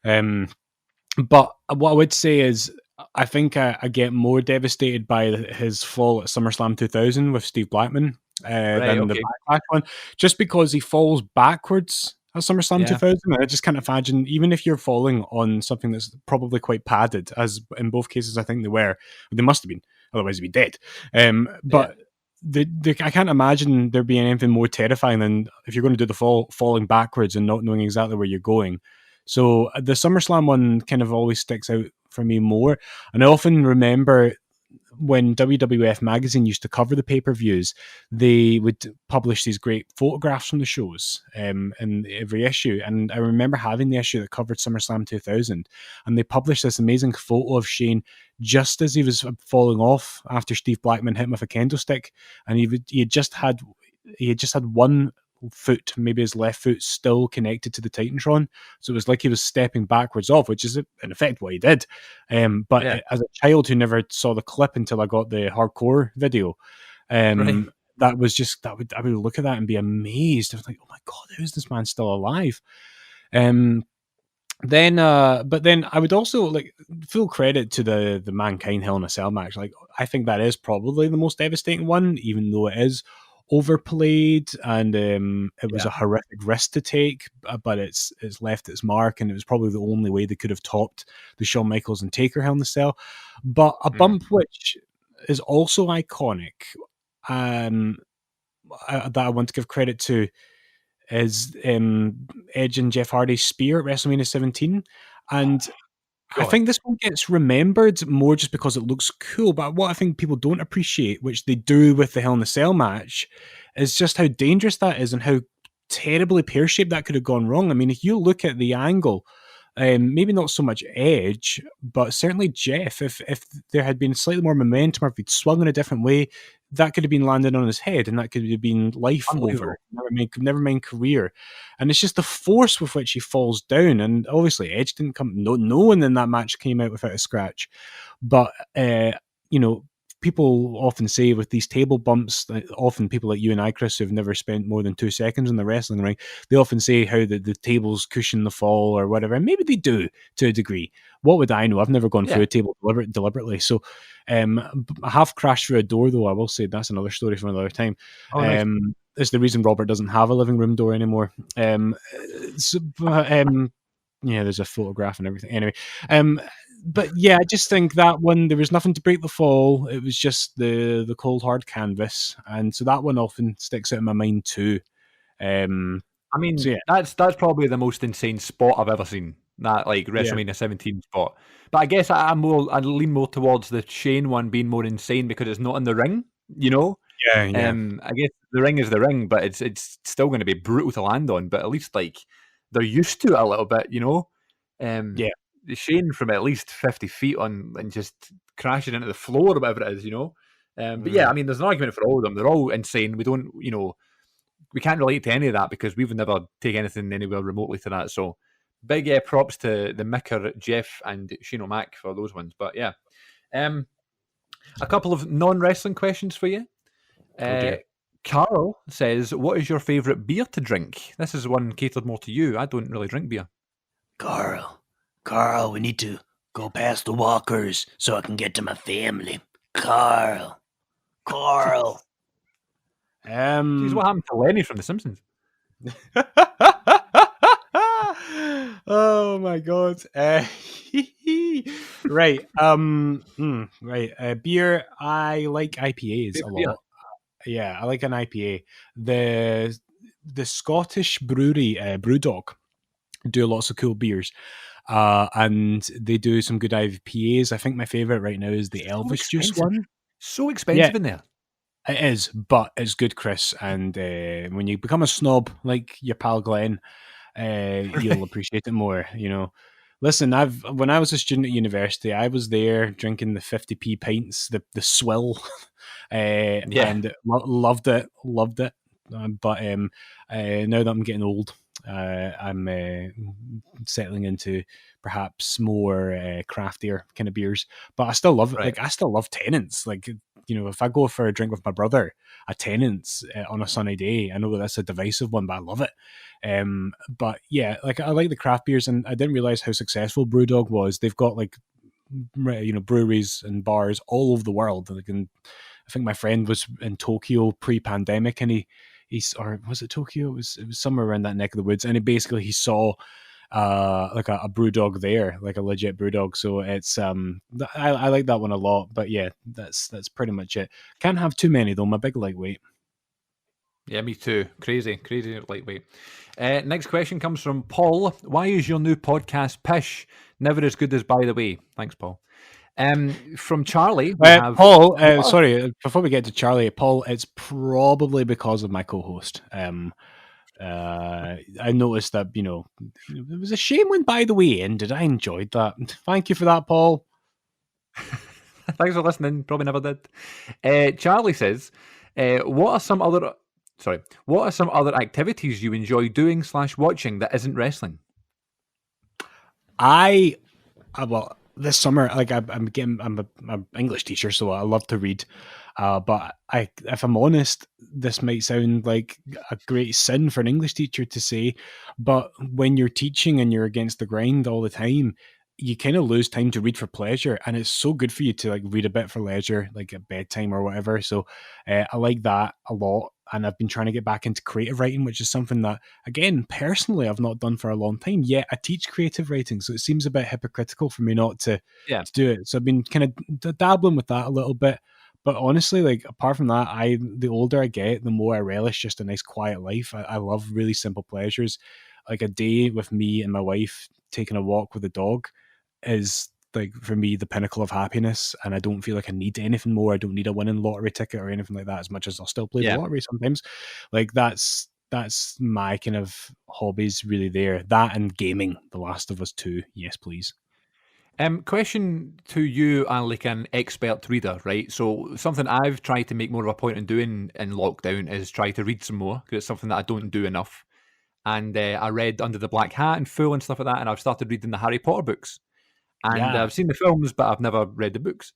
But what I would say is, I think I get more devastated by his fall at SummerSlam 2000 with Steve Blackman than the Backlash one, just because he falls backwards at SummerSlam 2000. And I just can't imagine, even if you're falling on something that's probably quite padded, as in both cases I think they were, they must have been, otherwise he'd be dead. But I can't imagine there being anything more terrifying than if you're going to do the falling backwards and not knowing exactly where you're going. So the SummerSlam one kind of always sticks out for me more. And I often remember when WWF Magazine used to cover the pay-per-views, they would publish these great photographs from the shows in every issue. And I remember having the issue that covered SummerSlam 2000, and they published this amazing photo of Shane just as he was falling off after Steve Blackman hit him with a candlestick, and he had just had one foot, maybe his left foot, still connected to the Titantron, so it was like he was stepping backwards off, which is in effect what he did. But as a child who never saw the clip until I got the hardcore video, that was just I would look at that and be amazed. I was like, oh my god, how is this man still alive? But then I would also like full credit to the Mankind Hell in a Cell match. Like, I think that is probably the most devastating one, even though it is overplayed and it was a horrific risk to take, but it's left its mark, and it was probably the only way they could have topped the Shawn Michaels and Taker Hell in the Cell. But a bump which is also iconic, that I want to give credit to, is Edge and Jeff Hardy's spear at WrestleMania 17. And I God. think this one gets remembered more just because it looks cool. But what I think people don't appreciate, which they do with the Hell in a Cell match, is just how dangerous that is and how terribly pear-shaped that could have gone wrong. I mean, if you look at the angle, maybe not so much Edge, but certainly Jeff, if there had been slightly more momentum or if he'd swung in a different way, that could have been landed on his head and that could have been life over. Never mind career. And it's just the force with which he falls down. And obviously Edge didn't come, no one in that match came out without a scratch. But, you know, people often say with these table bumps, often people like you and I, Chris, who've never spent more than 2 seconds in the wrestling ring, they often say how the tables cushion the fall or whatever. And maybe they do to a degree. What would I know? I've never gone through a table deliberately. So I have crashed through a door, though. I will say that's another story for another time. Nice. It's the reason Robert doesn't have a living room door anymore. Yeah, there's a photograph and everything. Anyway, but yeah, I just think that one, there was nothing to break the fall. It was just the cold hard canvas, and so that one often sticks out in my mind too. I mean, so yeah. that's probably the most insane spot I've ever seen. That like WrestleMania 17 spot. But I guess I lean more towards the Shane one being more insane because it's not in the ring. You know. Yeah. I guess the ring is the ring, but it's still going to be brutal to land on. But at least like they're used to it a little bit. You know. Shane from at least 50 feet on and just crashing into the floor or whatever it is, you know. But yeah, I mean, there's an argument for all of them. They're all insane. We don't, you know, we can't relate to any of that because we've never taken anything anywhere remotely to that. So big props to the Micker, Jeff, and Shane O'Mac for those ones. But yeah, a couple of non-wrestling questions for you. Carl says, "What is your favourite beer to drink?" This is one catered more to you. I don't really drink beer. Carl, we need to go past the walkers so I can get to my family. Carl. Jeez, what happened to Lenny from The Simpsons? Oh my god. Right. Right. Beer. I like IPAs a lot. Yeah, I like an IPA. The Scottish brewery Brewdog do lots of cool beers. And they do some good IPAs. I think my favorite right now is the Elvis Juice one. So expensive in there. It is, but it's good, Chris. And when you become a snob like your pal Glenn, you'll appreciate it more. You know, listen, when I was a student at university, I was there drinking the 50p pints, the swill, and loved it. But now that I'm getting old, I'm settling into perhaps more craftier kind of beers, but I still love like I still love Tennent's. Like, you know, if I go for a drink with my brother, a Tennent's on a sunny day, I know that that's a divisive one, but I love it. But yeah, like I like the craft beers, and I didn't realize how successful Brewdog was. They've got like, you know, breweries and bars all over the world. Like, I think my friend was in Tokyo pre-pandemic, and or was it Tokyo? It was somewhere around that neck of the woods, and he saw like a Brewdog there, like a legit Brewdog. So it's I like that one a lot. But yeah, that's pretty much it. Can't have too many though. I'm a big lightweight. Yeah, me too. Crazy lightweight. Next question comes from Paul. Why is your new podcast pish? Never as good as By the Way. Thanks, Paul. From Charlie, we have Paul. Sorry, before we get to Charlie, Paul, it's probably because of my co-host. I noticed that, you know, it was a shame when By the Way ended. I enjoyed that. Thank you for that, Paul. Thanks for listening. Probably never did. Charlie says, what are some other activities you enjoy doing / watching that isn't wrestling? Well, this summer, like I'm an English teacher, so I love to read. But if I'm honest, this might sound like a great sin for an English teacher to say, but when you're teaching and you're against the grind all the time, you kind of lose time to read for pleasure, and it's so good for you to like read a bit for leisure, like at bedtime or whatever. So I like that a lot, and I've been trying to get back into creative writing, which is something that, again, personally, I've not done for a long time. Yet I teach creative writing, so it seems a bit hypocritical for me not to do it. So I've been kind of dabbling with that a little bit. But honestly, like apart from that, the older I get, the more I relish just a nice quiet life. I love really simple pleasures. Like a day with me and my wife taking a walk with the dog is like for me the pinnacle of happiness, and I don't feel like I need anything more. I don't need a winning lottery ticket or anything like that, as much as I'll still play the Yeah. lottery sometimes. Like that's my kind of hobbies really there. That and gaming, The Last of Us 2. Yes, please. Question to you, like an expert reader, right? So something I've tried to make more of a point in doing in lockdown is try to read some more, because it's something that I don't do enough. And I read Under the Black Hat and Fool and stuff like that, and I've started reading the Harry Potter books. And Yeah. I've seen the films, but I've never read the books.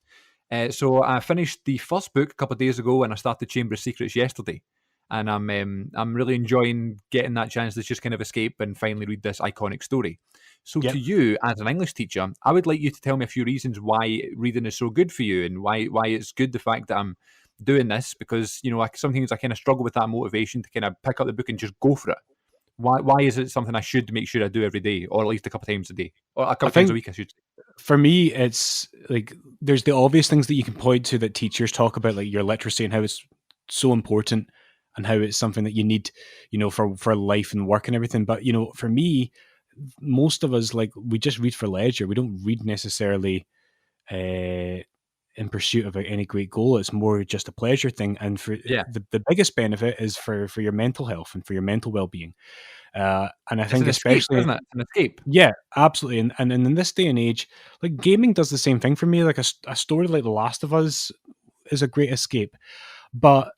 So I finished the first book a couple of days ago, and I started Chamber of Secrets yesterday. And I'm really enjoying getting that chance to just kind of escape and finally read this iconic story. So Yep. to you, as an English teacher, I would like you to tell me a few reasons why reading is so good for you, and why it's good the fact that I'm doing this, because sometimes I kind of struggle with that motivation to kind of pick up the book and just go for it. Why is it something I should make sure I do every day, or at least a couple of times a day, or a I couple of times a think week, I should say. for me, it's like there's the obvious things that you can point to that teachers talk about, like your literacy and how it's so important and how it's something that you need, for life and work and everything. But for me, most of us like we just read for leisure. We don't read necessarily in pursuit of any great goal. It's more just a pleasure thing, and for Yeah, the biggest benefit is for your mental health and for your mental well-being. And I it's think an escape, especially isn't it? It's an escape. yeah, absolutely. And in this day and age, like gaming does the same thing for me. Like a story like The Last of Us is a great escape. But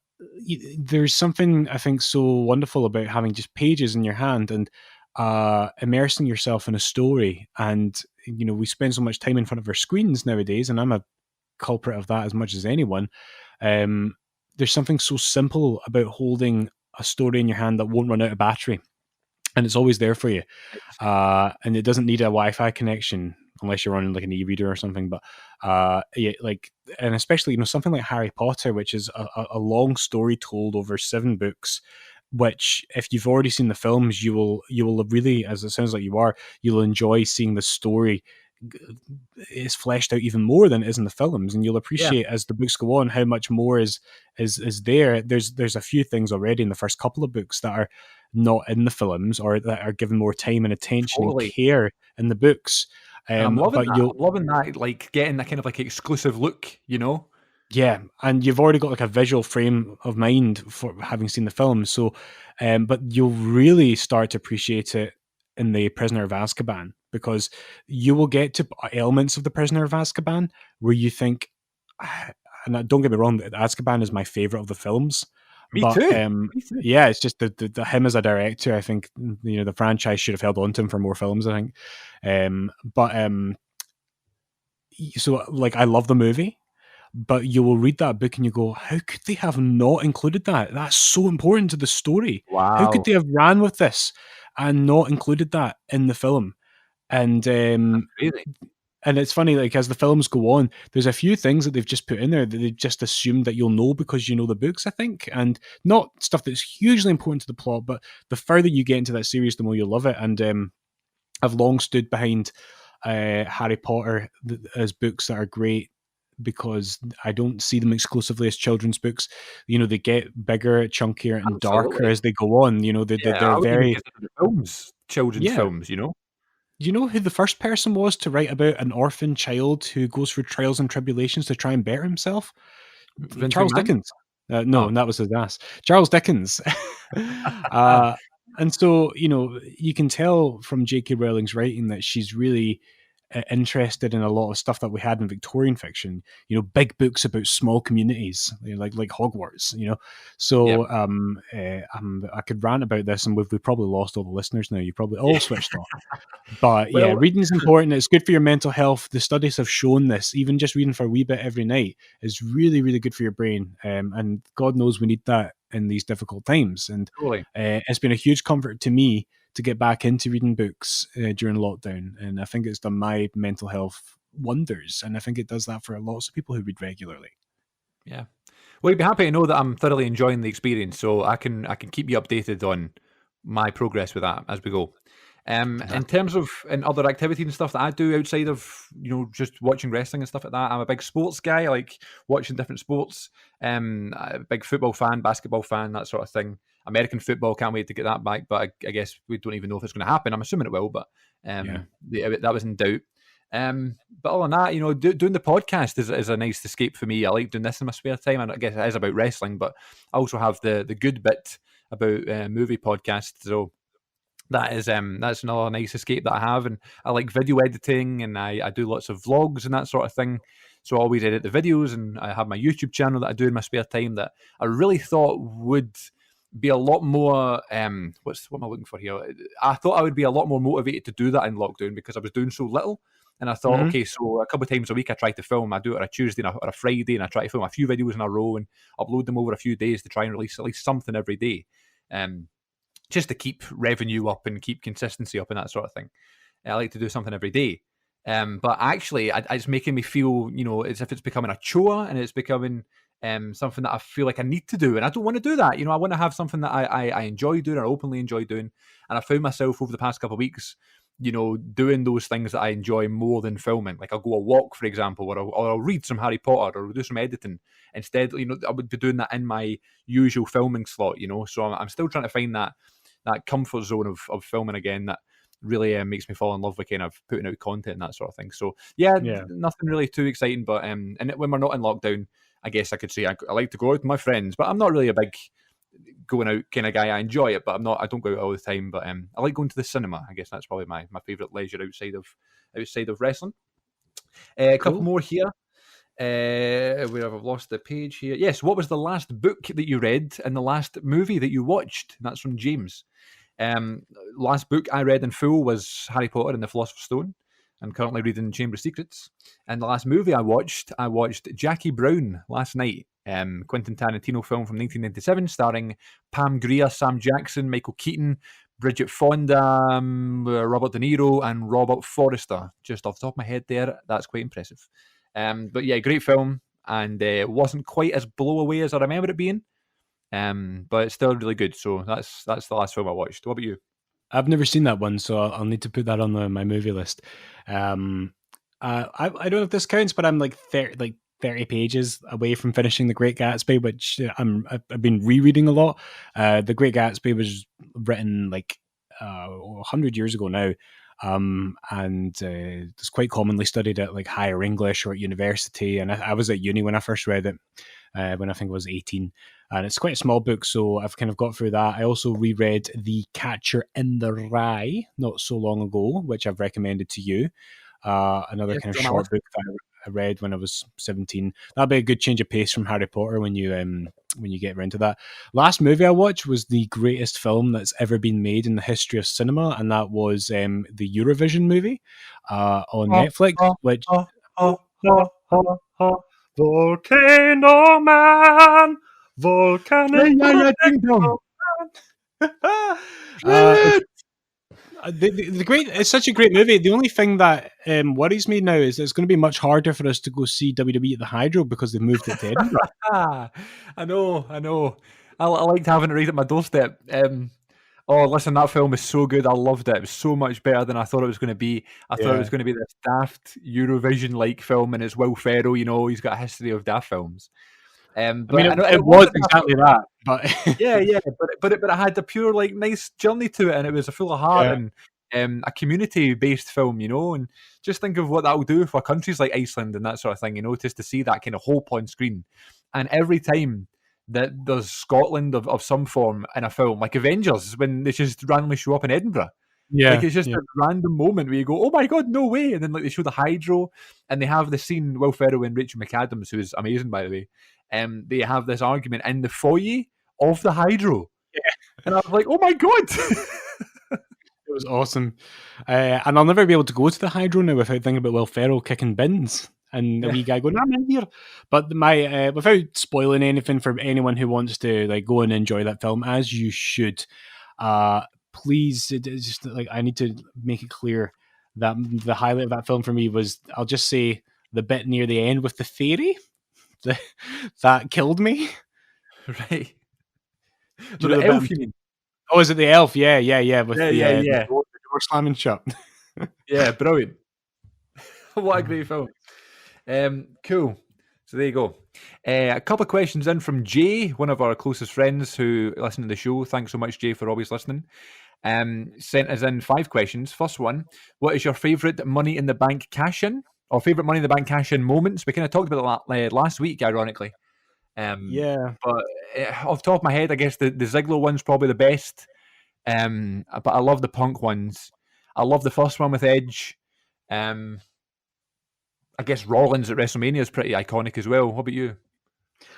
there's something I think so wonderful about having just pages in your hand and immersing yourself in a story. And, we spend so much time in front of our screens nowadays, and I'm a culprit of that as much as anyone. Um, there's something so simple about holding a story in your hand that won't run out of battery. And it's always there for you, and it doesn't need a Wi-Fi connection unless you're on like an e-reader or something. But yeah, like, and especially something like Harry Potter, which is a long story told over 7 books. Which, if you've already seen the films, you will really, as it sounds like you are, you'll enjoy seeing the story is fleshed out even more than it is in the films, and you'll Yeah, appreciate as the books go on how much more is there. There's a few things already in the first couple of books that are not in the films or that are given more time and attention and totally. care in the books. And I'm loving But that. I'm loving that, like getting that kind of like exclusive look. yeah, and you've already got like a visual frame of mind for having seen the film. So, but you'll really start to appreciate it in the Prisoner of Azkaban, because you will get to elements of the Prisoner of Azkaban where you think, and don't get me wrong, Azkaban is my favorite of the films, Me but too. Me too. yeah, it's just the him as a director. I think the franchise should have held on to him for more films. I think, but so like I love the movie, but you will read that book and you go, how could they have not included that? That's so important to the story. How could Wow, they have ran with this and not included that in the film? And crazy. and it's funny, like as the films go on, there's a few things that they've just put in there that they've just assumed that you'll know because you know the books, I think, and not stuff that's hugely important to the plot. But the further you get into that series, the more you'll love it. And I've long stood behind Harry Potter as books that are great, because I don't see them exclusively as children's books. They get bigger, chunkier, and darker Absolutely. as they go on. Yeah, They're I would even very consider the films children's yeah. films. Do you know who the first person was to write about an orphan child who goes through trials and tribulations to try and better himself? Vince Charles McMahon? Dickens. No, Oh. and that was his ass. Charles Dickens. uh, and so, you can tell from J.K. Rowling's writing that she's really interested in a lot of stuff that we had in Victorian fiction. Big books about small communities, like Hogwarts. Yep. So I could rant about this, and we've probably lost all the listeners now. You probably all switched off. But yeah, Well, reading's important. It's good for your mental health. The studies have shown this. Even just reading for a wee bit every night is really, really good for your brain. And God knows we need that in these difficult times. And totally. it's been a huge comfort to me to get back into reading books during lockdown. And I think it's done my mental health wonders. And I think it does that for lots of people who read regularly. Yeah. Well, you'd be happy to know that I'm thoroughly enjoying the experience, so I can keep you updated on my progress with that as we go. In terms of and other activities and stuff that I do outside of just watching wrestling and stuff like that, I'm a big sports guy. I like watching different sports. I'm a big football fan, basketball fan, that sort of thing. American football, can't wait to get that back, but I guess we don't even know if it's going to happen. I'm assuming it will, but that was in doubt. But other than that, doing the podcast is a nice escape for me. I like doing this in my spare time, and I guess it is about wrestling, but I also have the good bit about movie podcasts. So that's another nice escape that I have, and I like video editing, and I do lots of vlogs and that sort of thing. So I always edit the videos, and I have my YouTube channel that I do in my spare time that I really thought would be a lot more. What am I looking for here? I thought I would be a lot more motivated to do that in lockdown because I was doing so little. And I thought, okay, so a couple of times a week I try to film. I do it on a Tuesday or a Friday, and I try to film a few videos in a row and upload them over a few days to try and release at least something every day. Just to keep revenue up and keep consistency up and that sort of thing. I like to do something every day. But actually, it's making me feel, as if it's becoming a chore and it's becoming something that I feel like I need to do. And I don't want to do that. I want to have something that I enjoy doing or openly enjoy doing. And I found myself over the past couple of weeks, doing those things that I enjoy more than filming. Like I'll go a walk, for example, or I'll read some Harry Potter or do some editing. Instead, I would be doing that in my usual filming slot, So I'm still trying to find that comfort zone of filming again that really makes me fall in love with kind of putting out content and that sort of thing. So nothing really too exciting, but and when we're not in lockdown, I guess I could say I like to go out with my friends, but I'm not really a big going out kind of guy. I enjoy it, but I don't go out all the time. But I like going to the cinema. I guess that's probably my favourite leisure outside of wrestling. A couple more here. Where I've lost the page here. Yes, what was the last book that you read and the last movie that you watched? And that's from James. Last book I read in full was Harry Potter and the Philosopher's Stone. I'm currently reading Chamber of Secrets. And the last movie I watched Jackie Brown last night. Quentin Tarantino film from 1997 starring Pam Grier, Sam Jackson, Michael Keaton, Bridget Fonda, Robert De Niro, and Robert Forrester. Just off the top of my head there, that's quite impressive. But yeah, great film, and it wasn't quite as blow away as I remember it being, but it's still really good. So that's the last film I watched. What about you? I've never seen that one, so I'll need to put that on my movie list. I don't know if this counts, but I'm like 30 pages away from finishing The Great Gatsby, which I've been rereading a lot. The Great Gatsby was written like 100 years ago now. And it's quite commonly studied at like higher English or at university. And I was at uni when I first read it, when I think I was 18. And it's quite a small book, so I've kind of got through that. I also reread The Catcher in the Rye not so long ago, which I've recommended to you. Another kind of short book that I read when I was 17. That'd be a good change of pace from Harry Potter when you get around to that. Last movie I watched was the greatest film that's ever been made in the history of cinema, and that was the Eurovision movie on Netflix, which Volcano Man, Volcanic. The great, it's such a great movie. The only thing that worries me now is it's going to be much harder for us to go see WWE at the Hydro because they've moved it to Edinburgh. I know. I liked having it right at my doorstep. Oh, listen, that film is so good. I loved it. It was so much better than I thought it was going to be. I thought it was going to be this daft Eurovision-like film, and it's Will Ferrell. He's got a history of daft films. But I mean, it was exactly that. But but it had the pure like nice journey to it, and it was full of heart and a community-based film, and just think of what that will do for countries like Iceland and that sort of thing, just to see that kind of hope on screen. And every time that there's Scotland of some form in a film, like Avengers, when they just randomly show up in Edinburgh. Yeah, like it's just a random moment where you go, oh my god, no way, and then like they show the Hydro, and they have the scene Will Ferrell and Rachel McAdams, who is amazing by the way. They have this argument in the foyer of the Hydro, and I was like, oh my god. It was awesome, and I'll never be able to go to the Hydro now without thinking about Will Ferrell kicking bins and the wee guy going, I'm in here. But my without spoiling anything for anyone who wants to like go and enjoy that film, as you should, please, it's just like I need to make it clear that the highlight of that film for me was, I'll just say, the bit near the end with the fairy. That killed me. Right. The elf, you mean? Oh, is it the elf? Yeah. With the door door slamming shut. Yeah, brilliant. What a great film. Cool. So there you go. A couple of questions in from Jay, one of our closest friends who listen to the show. Thanks so much, Jay, for always listening. Sent us in 5 questions. First one: what is your favourite Money in the Bank cash-in or favourite Money in the Bank cash-in moments? We kind of talked about that last week, ironically. Yeah. But off the top of my head, I guess the Ziggler one's probably the best. But I love the Punk ones. I love the first one with Edge. I guess Rollins at WrestleMania is pretty iconic as well. What about you?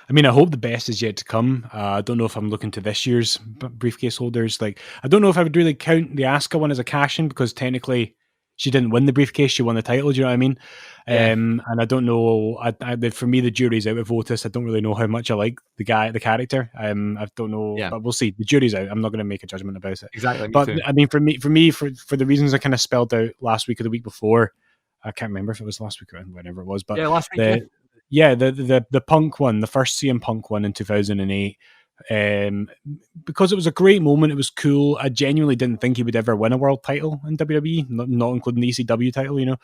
I mean, I hope the best is yet to come. I don't know if I'm looking to this year's briefcase holders. Like, I don't know if I would really count the Asuka one as a cash-in because technically she didn't win the briefcase; she won the title. Do you know what I mean? Yeah. And I don't know. For me, the jury's out with Otis. I don't really know how much I like the character. I don't know, Yeah. but we'll see. The jury's out. I'm not going to make a judgment about it. Exactly. Me But too. I mean, for the reasons I kind of spelled out last week or the week before, I can't remember if it was last week or whenever it was. But Yeah, last week. the Punk one, the first CM Punk one in 2008, because it was a great moment. It was cool. I genuinely didn't think he would ever win a world title in WWE, not including the ECW title, you know.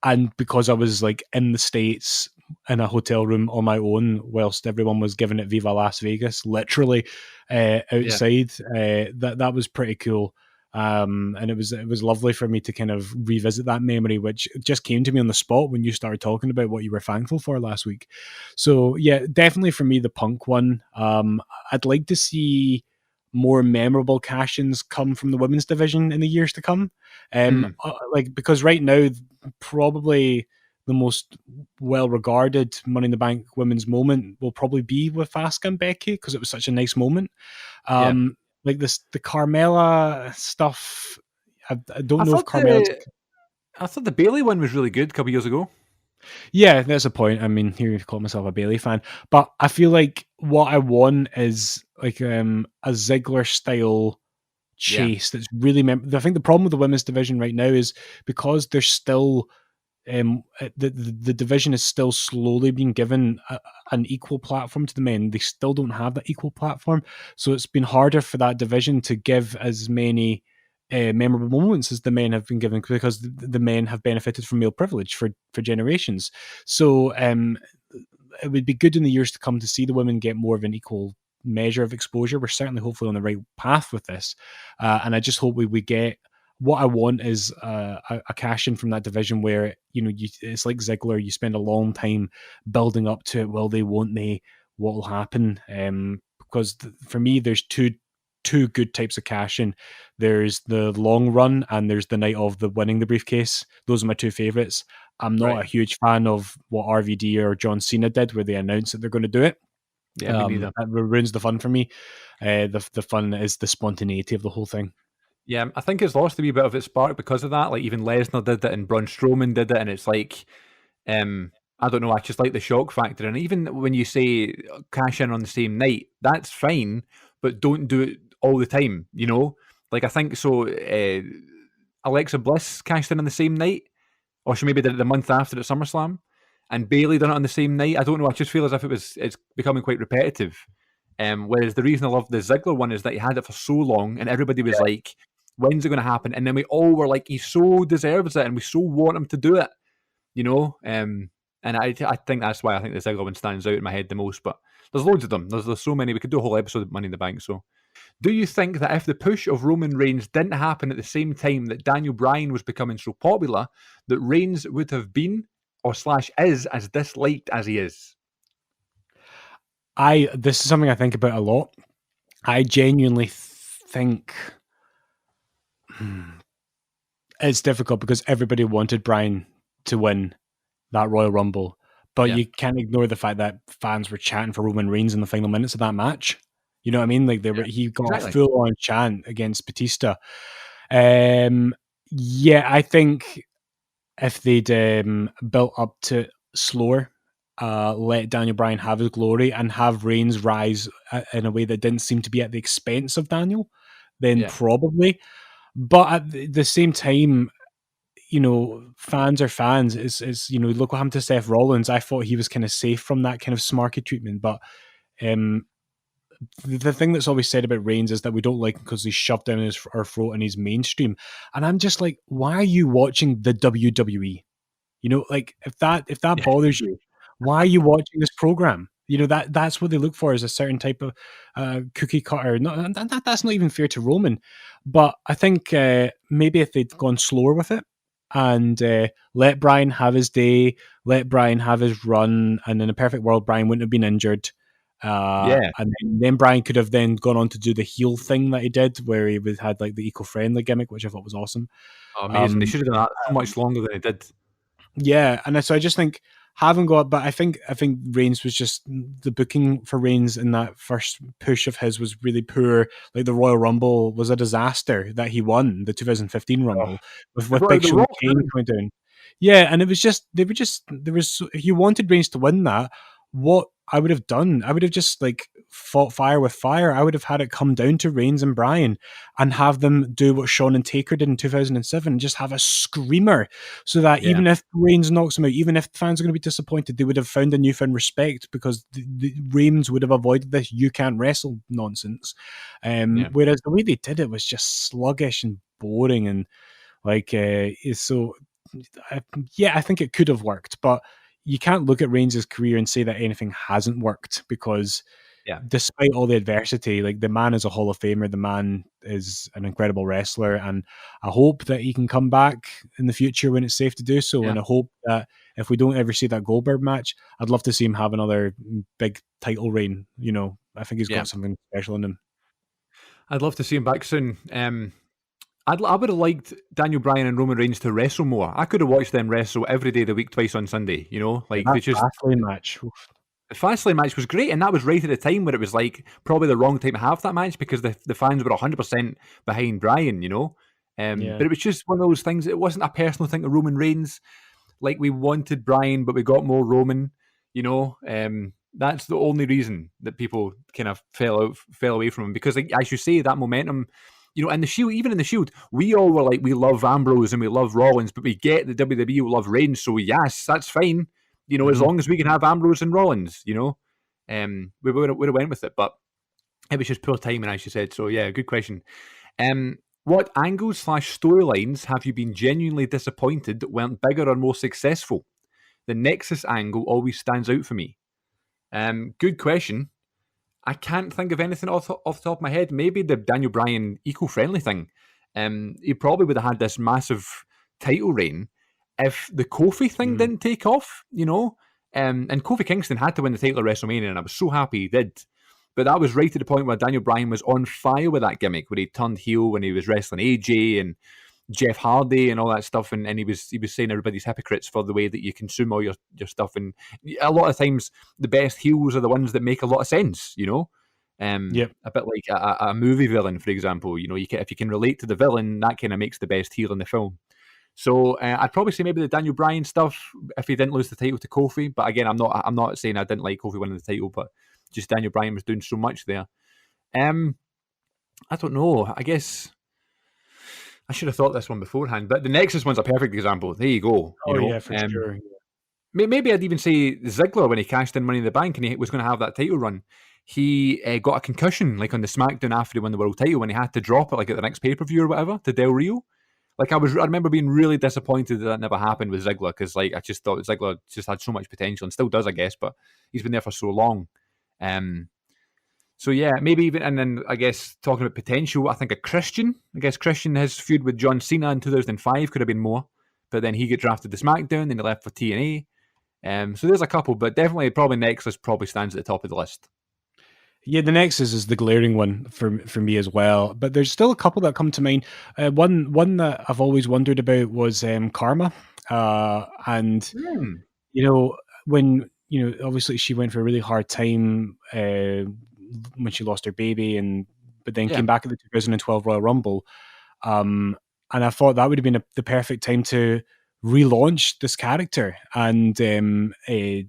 And because I was like in the States in a hotel room on my own whilst everyone was giving it Viva Las Vegas, literally outside, that was pretty cool. And it was lovely for me to kind of revisit that memory, which just came to me on the spot when you started talking about what you were thankful for last week. So yeah, definitely for me, the Punk one. I'd like to see more memorable cash-ins come from the women's division in the years to come. Because right now, probably the most well-regarded Money in the Bank women's moment will probably be with Asuka and Becky because it was such a nice moment. Like the Carmella stuff, I don't know if Carmella. I thought the Bailey one was really good a couple years ago. Yeah, that's a point. I mean, here you call myself a Bailey fan, but I feel like what I want is like a Ziggler style chase that's really. I think the problem with the women's division right now is because there's still the division is still slowly being given an equal platform to the men. They still don't have that equal platform, so it's been harder for that division to give as many memorable moments as the men have been given because the men have benefited from male privilege for generations. So it would be good in the years to come to see the women get more of an equal measure of exposure. We're certainly hopefully on the right path with this, and I just hope we get. What I want is a cash in from that division where it's like Ziggler. You spend a long time building up to it. Will they? Won't they? What will happen? Because for me, there's two good types of cash in. There's the long run and there's the night of the winning the briefcase. Those are my two favorites. I'm not a huge fan of what RVD or John Cena did, where they announce that they're going to do it. Yeah, me neither. That ruins the fun for me. The fun is the spontaneity of the whole thing. Yeah, I think it's lost a wee bit of its spark because of that. Like even Lesnar did it and Braun Strowman did it, and it's like, I don't know. I just like the shock factor, and even when you say cash in on the same night, that's fine, but don't do it all the time. You know, like I think so. Alexa Bliss cashed in on the same night, or she maybe did it the month after at SummerSlam, and Bailey done it on the same night. I don't know. I just feel as if it's becoming quite repetitive. Whereas the reason I love the Ziggler one is that he had it for so long, and everybody was like, when's it going to happen? And then we all were like, he so deserves it, and we so want him to do it, you know? And I think that's why I think the Ziggler one stands out in my head the most, but there's loads of them. There's so many. We could do a whole episode of Money in the Bank, so. Do you think that if the push of Roman Reigns didn't happen at the same time that Daniel Bryan was becoming so popular, that Reigns would have been, or / is, as disliked as he is? This is something I think about a lot. I genuinely think it's difficult because everybody wanted Bryan to win that Royal Rumble, but you can't ignore the fact that fans were chanting for Roman Reigns in the final minutes of that match. You know what I mean? Like he got a full-on chant against Batista. I think if they'd built up to slower, let Daniel Bryan have his glory and have Reigns rise in a way that didn't seem to be at the expense of Daniel, then probably. But at the same time, fans are fans. It's look what happened to Seth Rollins. I thought he was kind of safe from that kind of smarky treatment, but the thing that's always said about Reigns is that we don't like him because he's shoved down our throat and he's mainstream. And I'm just like, why are you watching the WWE? You know, like if that bothers you, why are you watching this program? You know, that's what they look for, is a certain type of cookie cutter. No, that's not even fair to Roman. But I think maybe if they'd gone slower with it and let Brian have his day, let Brian have his run, and in a perfect world, Brian wouldn't have been injured. Yeah. And then Brian could have then gone on to do the heel thing that he did, where he had like the eco-friendly gimmick, which I thought was awesome. Oh, amazing. They should have done that so much longer than they did. Yeah, and so I just think having got, but I think Reigns was just, the booking for Reigns in that first push of his was really poor. Like the Royal Rumble was a disaster that he won, the 2015 Rumble with Big Show and Kane coming down. Yeah, and it was just if you wanted Reigns to win that, what I would have done, I would have just like fought fire with fire. I would have had it come down to Reigns and Bryan and have them do what Shawn and Taker did in 2007, just have a screamer, so that even if Reigns knocks him out, even if fans are going to be disappointed, they would have found a newfound respect, because the Reigns would have avoided this "you can't wrestle" nonsense. Whereas the way they did it was just sluggish and boring, and like so. I think it could have worked, but you can't look at Reigns' career and say that anything hasn't worked, because despite all the adversity, like the man is a Hall of Famer, the man is an incredible wrestler, and I hope that he can come back in the future when it's safe to do so. And I hope that if we don't ever see that Goldberg match, I'd love to see him have another big title reign. You know, I think he's got something special in him. I'd love to see him back soon. I would have liked Daniel Bryan and Roman Reigns to wrestle more. I could have watched them wrestle every day of the week, twice on Sunday. You know, like that Fastlane match. The Fastlane match was great, and that was right at a time where it was like probably the wrong time to have that match, because the fans were 100% behind Bryan. You know, but it was just one of those things. It wasn't a personal thing to Roman Reigns. Like, we wanted Bryan, but we got more Roman. You know, that's the only reason that people kind of fell away from him, because, like, as you say, that momentum. You know, in the Shield, even in the Shield, we all were like, we love Ambrose and we love Rollins, but we get the WWE will love Reigns, so yes, that's fine. You know, as long as we can have Ambrose and Rollins, you know, we would have went with it, but it was just poor timing, as you said. So yeah, good question. What angles / storylines have you been genuinely disappointed weren't bigger or more successful? The Nexus angle always stands out for me. Good question. I can't think of anything off the top of my head. Maybe the Daniel Bryan eco-friendly thing. He probably would have had this massive title reign if the Kofi thing didn't take off, you know. And Kofi Kingston had to win the title at WrestleMania, and I was so happy he did. But that was right at the point where Daniel Bryan was on fire with that gimmick, where he turned heel when he was wrestling AJ and Jeff Hardy and all that stuff, and he was saying everybody's hypocrites for the way that you consume all your stuff. And a lot of times the best heels are the ones that make a lot of sense, you know. A bit like a movie villain, for example. You know, if you can relate to the villain, that kind of makes the best heel in the film. So I'd probably say maybe the Daniel Bryan stuff if he didn't lose the title to Kofi. But again, I'm not saying I didn't like Kofi winning the title, but just Daniel Bryan was doing so much there. I don't know. I guess I should have thought this one beforehand, but the Nexus one's a perfect example. There you go. Yeah, for sure. Maybe I'd even say Ziggler, when he cashed in Money in the Bank and he was going to have that title run, he got a concussion, like on the SmackDown after he won the world title, when he had to drop it, like at the next pay-per-view or whatever, to Del Rio. Like I remember being really disappointed that never happened with Ziggler, because like I just thought Ziggler just had so much potential, and still does, I guess, but he's been there for so long. So yeah, maybe even, and then I guess talking about potential, I think Christian, his feud with John Cena in 2005 could have been more, but then he got drafted to SmackDown, then he left for TNA. So there's a couple, but definitely probably Nexus probably stands at the top of the list. Yeah, the Nexus is the glaring one for me as well. But there's still a couple that come to mind. One that I've always wondered about was Karma, and you know, when obviously she went for a really hard time when she lost her baby, but then came back at the 2012 Royal Rumble, and I thought that would have been the perfect time to relaunch this character, and I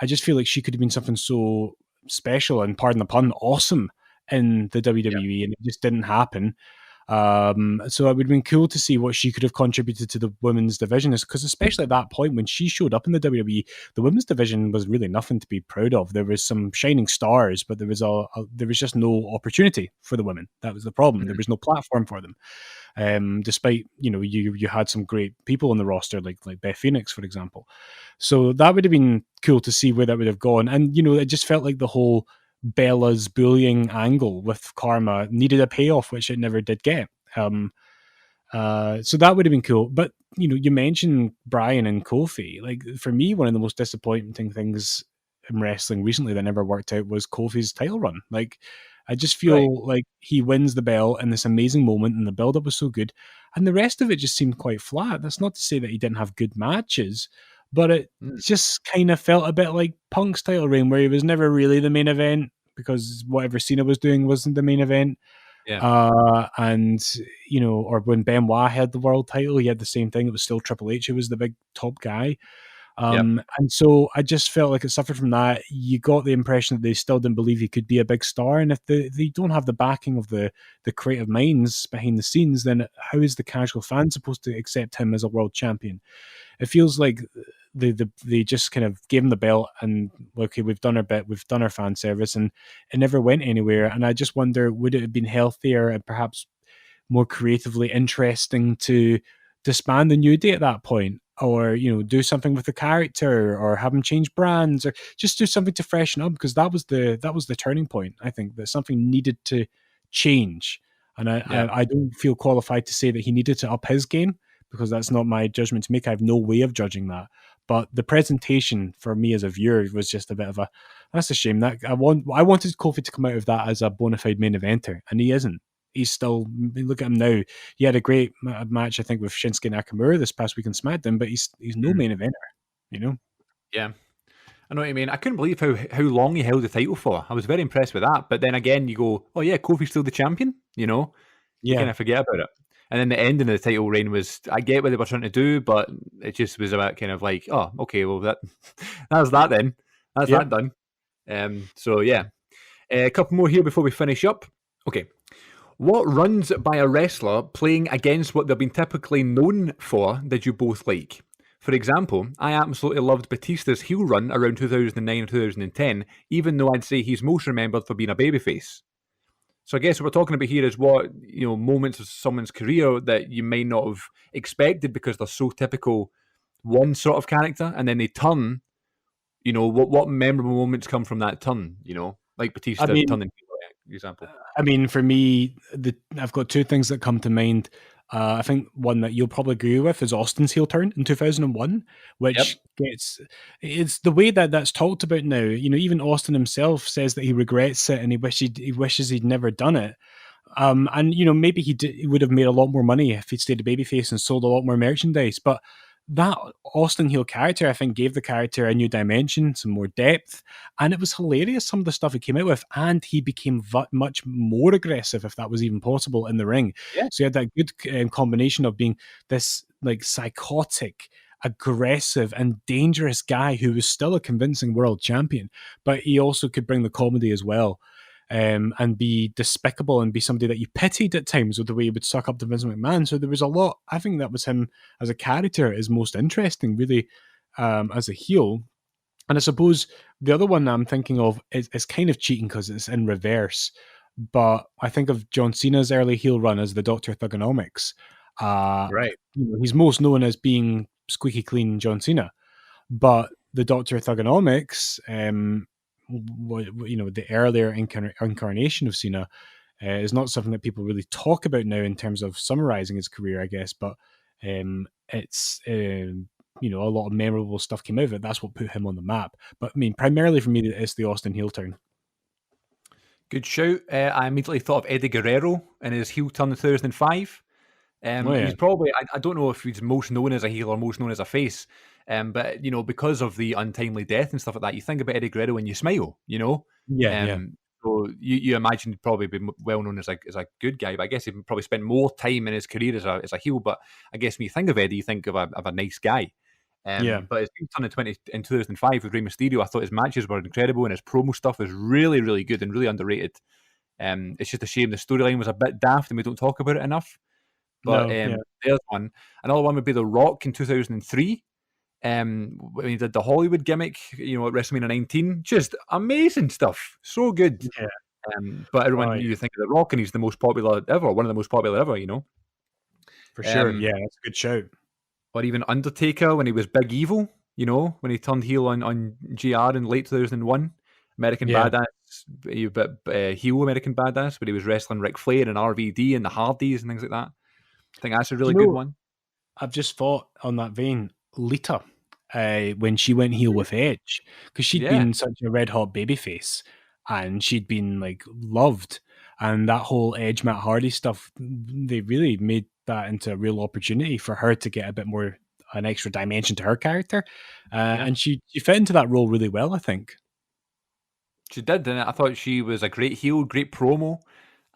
just feel like she could have been something so special and, pardon the pun, awesome in the WWE, and it just didn't happen. So it would have been cool to see what she could have contributed to the women's division, because especially at that point when she showed up in the WWE, the women's division was really nothing to be proud of. There was some shining stars, but there was just no opportunity for the women. That was the problem. There was no platform for them. Despite you had some great people on the roster like Beth Phoenix, for example. So that would have been cool to see where that would have gone. And it just felt like the whole Bella's bullying angle with Karma needed a payoff, which it never did get. So that would have been cool. But you mentioned Brian and Kofi. Like, for me, one of the most disappointing things in wrestling recently that never worked out was Kofi's title run. Like, I just feel like he wins the belt in this amazing moment, and the build-up was so good, and the rest of it just seemed quite flat. That's not to say that he didn't have good matches, but it just kind of felt a bit like Punk's title reign, where he was never really the main event because whatever Cena was doing wasn't the main event. And or when Benoit had the world title, he had the same thing. It was still Triple H who was the big top guy. And so I just felt like it suffered from that. You got the impression that they still didn't believe he could be a big star, and if they don't have the backing of the creative minds behind the scenes, then how is the casual fan supposed to accept him as a world champion? It feels like they just kind of gave him the belt and, okay, we've done our bit, we've done our fan service, and it never went anywhere. And I just wonder, would it have been healthier and perhaps more creatively interesting to disband the New Day at that point? Or do something with the character, or have him change brands, or just do something to freshen up, because that was the turning point. I think that something needed to change, and I don't feel qualified to say that he needed to up his game, because that's not my judgment to make. I have no way of judging that. But the presentation for me as a viewer was just a bit of that's a shame. That I wanted Kofi to come out of that as a bona fide main eventer, and he isn't. He's still, look at him now. He had a great match, I think, with Shinsuke Nakamura this past week in SmackDown, but he's no main eventer, Yeah. I know what you mean. I couldn't believe how long he held the title for. I was very impressed with that. But then again, you go, oh yeah, Kofi's still the champion, You kind of forget about it. And then the ending of the title reign was, I get what they were trying to do, but it just was about kind of like, oh, okay, well, that's that then. That's that done. So yeah. A couple more here before we finish up. Okay. What runs by a wrestler playing against what they've been typically known for did you both like? For example, I absolutely loved Batista's heel run around 2009 and 2010, even though I'd say he's most remembered for being a babyface. So I guess what we're talking about here is what, moments of someone's career that you may not have expected because they're so typical one sort of character, and then they turn, what memorable moments come from that turn, like Batista turning heel, for example. I mean, for me, I've got two things that come to mind. I think one that you'll probably agree with is Austin's heel turn in 2001, which it's the way that that's talked about now. Even Austin himself says that he regrets it and he wishes he'd never done it. And maybe he would have made a lot more money if he'd stayed a babyface and sold a lot more merchandise. But that Austin heel character, I think, gave the character a new dimension, some more depth, and it was hilarious, some of the stuff he came out with, and he became much more aggressive, if that was even possible, in the ring. Yeah. So he had that good combination of being this like psychotic, aggressive, and dangerous guy who was still a convincing world champion, but he also could bring the comedy as well. And be despicable and be somebody that you pitied at times with the way he would suck up to Vince McMahon. So there was a lot. I think that was him as a character is most interesting, really, as a heel. And I suppose the other one that I'm thinking of is kind of cheating because it's in reverse. But I think of John Cena's early heel run as the Dr. Thugonomics. Right. He's most known as being squeaky clean John Cena. But the Dr. Thugonomics, the earlier incarnation of Cena is not something that people really talk about now in terms of summarizing his career, I guess, but it's a lot of memorable stuff came out of it. That's what put him on the map. But I mean, primarily for me, it's the Austin heel turn. Good shout. I immediately thought of Eddie Guerrero and his heel turn in 2005. He's probably, I don't know if he's most known as a heel or most known as a face, but because of the untimely death and stuff like that, you think about Eddie Guerrero and you smile, So you imagine he'd probably be well known as a good guy, but I guess he probably spent more time in his career as a heel. But I guess when you think of Eddie, you think of a nice guy. But his heel turn in 2005 with Rey Mysterio, I thought his matches were incredible and his promo stuff was really, really good and really underrated. It's just a shame the storyline was a bit daft and we don't talk about it enough. But No, yeah. there's one. Another one would be The Rock in 2003. When he did the Hollywood gimmick, at WrestleMania 19, just amazing stuff, so good. Yeah. But everyone Right. you think of The Rock, and he's the most popular ever, one of the most popular ever, For sure. Um, Yeah, that's a good shout. or even Undertaker when he was Big Evil, when he turned heel on GR in late 2001. American Yeah. Badass, but heel American Badass, but he was wrestling Ric Flair and RVD and the Hardys and things like that. I think that's a really good one. I've just thought on that vein, Lita, when she went heel with Edge, because she'd been such a red hot babyface and she'd been like loved, and that whole Edge Matt Hardy stuff, they really made that into a real opportunity for her to get a bit more, an extra dimension to her character, and she fit into that role really well, I think. She did, and I thought she was a great heel, great promo,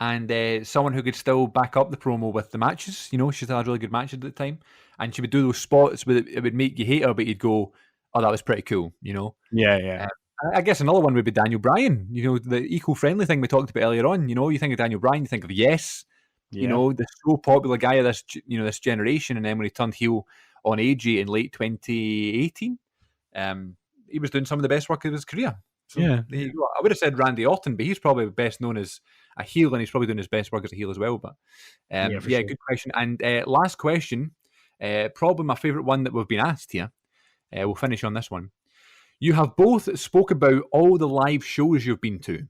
and someone who could still back up the promo with the matches. She had really good matches at the time, and she would do those spots where it would make you hate her, but you'd go, "Oh, that was pretty cool," Yeah. I guess another one would be Daniel Bryan. The eco-friendly thing we talked about earlier on. You think of Daniel Bryan, you think of Yes. Yeah. The so popular guy of this, this generation, and then when he turned heel on AJ in late 2018, he was doing some of the best work of his career. So there you go. I would have said Randy Orton, but he's probably best known as a heel, and he's probably doing his best work as a heel as well. But for sure. good question. And last question, probably my favourite one that we've been asked here. We'll finish on this one. You have both spoke about all the live shows you've been to,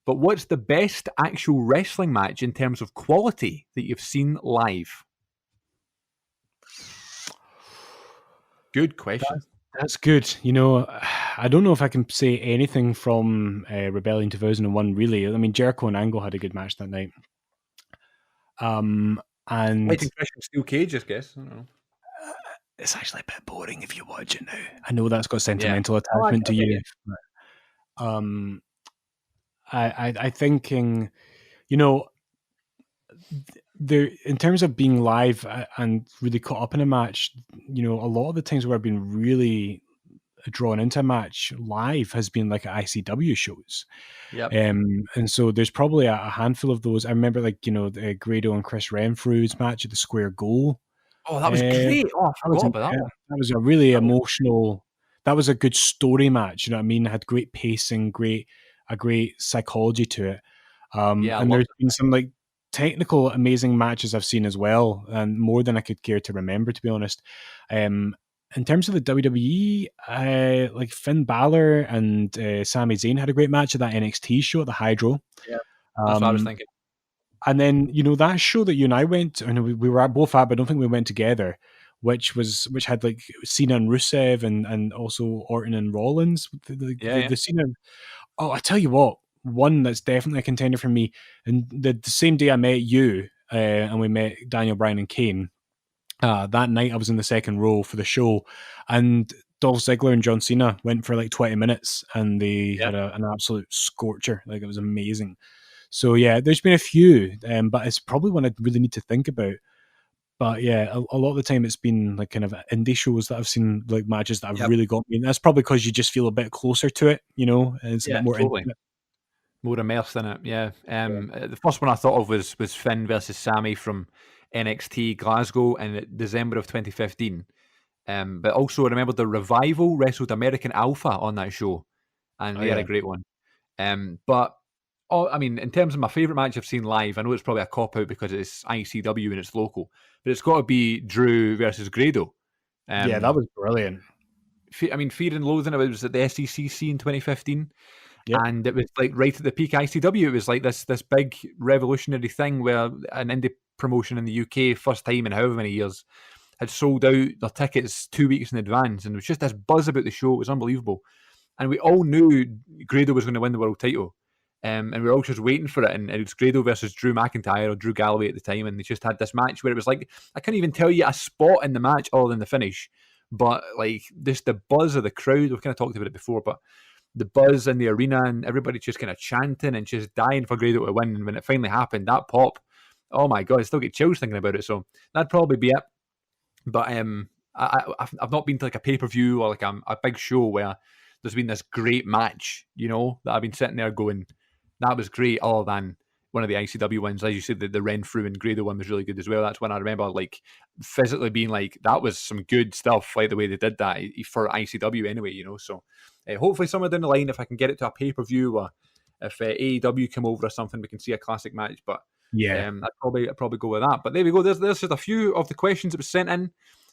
but what's the best actual wrestling match in terms of quality that you've seen live? Good question. That's good. I don't know if I can say anything from Rebellion 2001, really. I mean, Jericho and Angle had a good match that night. And Fighting Christian Steel Cage, I guess. I don't know. It's actually a bit boring if you watch it now. I know that's got sentimental attachment to you. I thinking, there, in terms of being live and really caught up in a match, a lot of the times where I've been really drawn into a match live has been like at ICW shows. Yep. And so there's probably a handful of those. I remember the Grado and Chris Renfrew's match at the Square Goal. Oh, that was great. Oh, I forgot about that one. That was a really emotional, that was a good story match. You know what I mean? It had great pacing, a great psychology to it. And there's been some like technical, amazing matches I've seen as well, and more than I could care to remember, to be honest. In terms of the WWE, like Finn Balor and Sami Zayn had a great match at that NXT show at the Hydro. Yeah, that's what I was thinking. And then, that show that you and I went to, and we were both at, but I don't think we went together, which had like Cena and Rusev and also Orton and Rollins. The Cena. Oh, I tell you what, one that's definitely a contender for me. And the same day I met you, and we met Daniel Bryan and Kane, that night I was in the second row for the show, and Dolph Ziggler and John Cena went for like 20 minutes, and they had an absolute scorcher. Like, it was amazing. So yeah, there's been a few, but it's probably one I really need to think about. But yeah, a lot of the time it's been like kind of indie shows that I've seen, like matches that have really got me. And that's probably because you just feel a bit closer to it, and it's a bit more intimate. More immersed in it, yeah. The first one I thought of was Finn versus Sammy from NXT Glasgow in December of 2015. But also I remember the Revival wrestled American Alpha on that show, and they had a great one. In terms of my favourite match I've seen live, I know it's probably a cop-out because it's ICW and it's local, but it's got to be Drew versus Grado. Yeah, that was brilliant. Fear and Loathing, it was at the SECC in 2015. Yep. And it was like right at the peak ICW. It was like this big revolutionary thing where an indie promotion in the UK, first time in however many years, had sold out their tickets 2 weeks in advance. And it was just this buzz about the show. It was unbelievable. And we all knew Grado was going to win the world title. And we were all just waiting for it. And it was Grado versus Drew McIntyre or Drew Galloway at the time. And they just had this match where it was like, I couldn't even tell you a spot in the match other than the finish. But like just the buzz of the crowd, we've kind of talked about it before, but the buzz in the arena and everybody just kind of chanting and just dying for Grado to win. And when it finally happened, that pop, oh my God, I still get chills thinking about it. So that'd probably be it. But I've not been to like a pay-per-view or like a big show where there's been this great match, that I've been sitting there going, that was great, other than one of the ICW ones, as you said, the Renfrew and Grado one was really good as well. That's when I remember like physically being like, that was some good stuff, like the way they did that for ICW anyway, you know. So hopefully somewhere down the line, if I can get it to a pay-per-view, or if AEW come over or something, we can see a classic match. But Yeah. I'd probably go with that. But there we go. There's just a few of the questions that were sent in.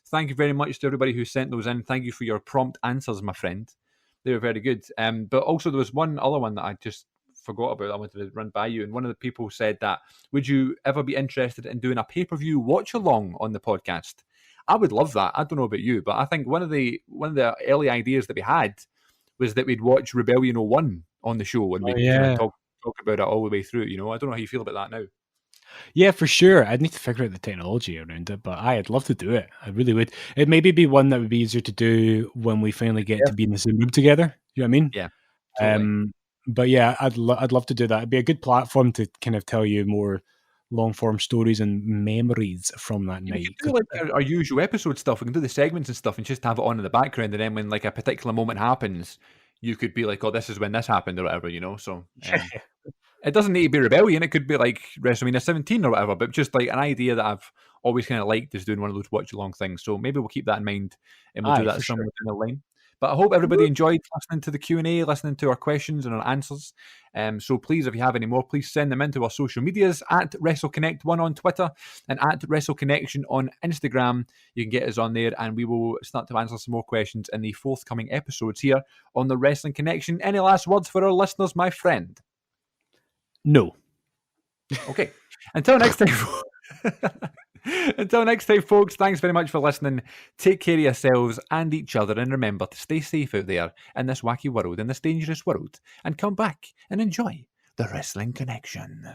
Thank you very much to everybody who sent those in. Thank you for your prompt answers, my friend. They were very good. But also there was one other one that I just forgot about. I wanted to run by you. And one of the people said that, would you ever be interested in doing a pay-per-view watch-along on the podcast? I would love that. I don't know about you, but I think one of the early ideas that we had was that we'd watch Rebellion 01 on the show and we'd kind of talk about it all the way through. You know, I don't know how you feel about that now. Yeah, for sure. I'd need to figure out the technology around it, but I'd love to do it. I really would. It maybe be one that would be easier to do when we finally get to be in the same room together. You know what I mean? Yeah. Totally. But yeah, I'd love to do that. It'd be a good platform to kind of tell you more long form stories and memories from that night. We can do like our usual episode stuff. We can do the segments and stuff and just have it on in the background. And then when like a particular moment happens, you could be like, oh, this is when this happened or whatever, you know? So it doesn't need to be Rebellion. It could be like WrestleMania 17 or whatever, but just like an idea that I've always kind of liked is doing one of those watch along things. So maybe we'll keep that in mind and we'll do that somewhere down the line. But I hope everybody enjoyed listening to the Q&A, listening to our questions and our answers. So please, if you have any more, please send them into our social medias at WrestleConnect1 on Twitter and at WrestleConnection on Instagram. You can get us on there and we will start to answer some more questions in the forthcoming episodes here on the Wrestling Connection. Any last words for our listeners, my friend? No. Okay. Until next time. Until next time, folks, thanks very much for listening. Take care of yourselves and each other, and remember to stay safe out there in this wacky world, in this dangerous world, and come back and enjoy the Wrestling Connection.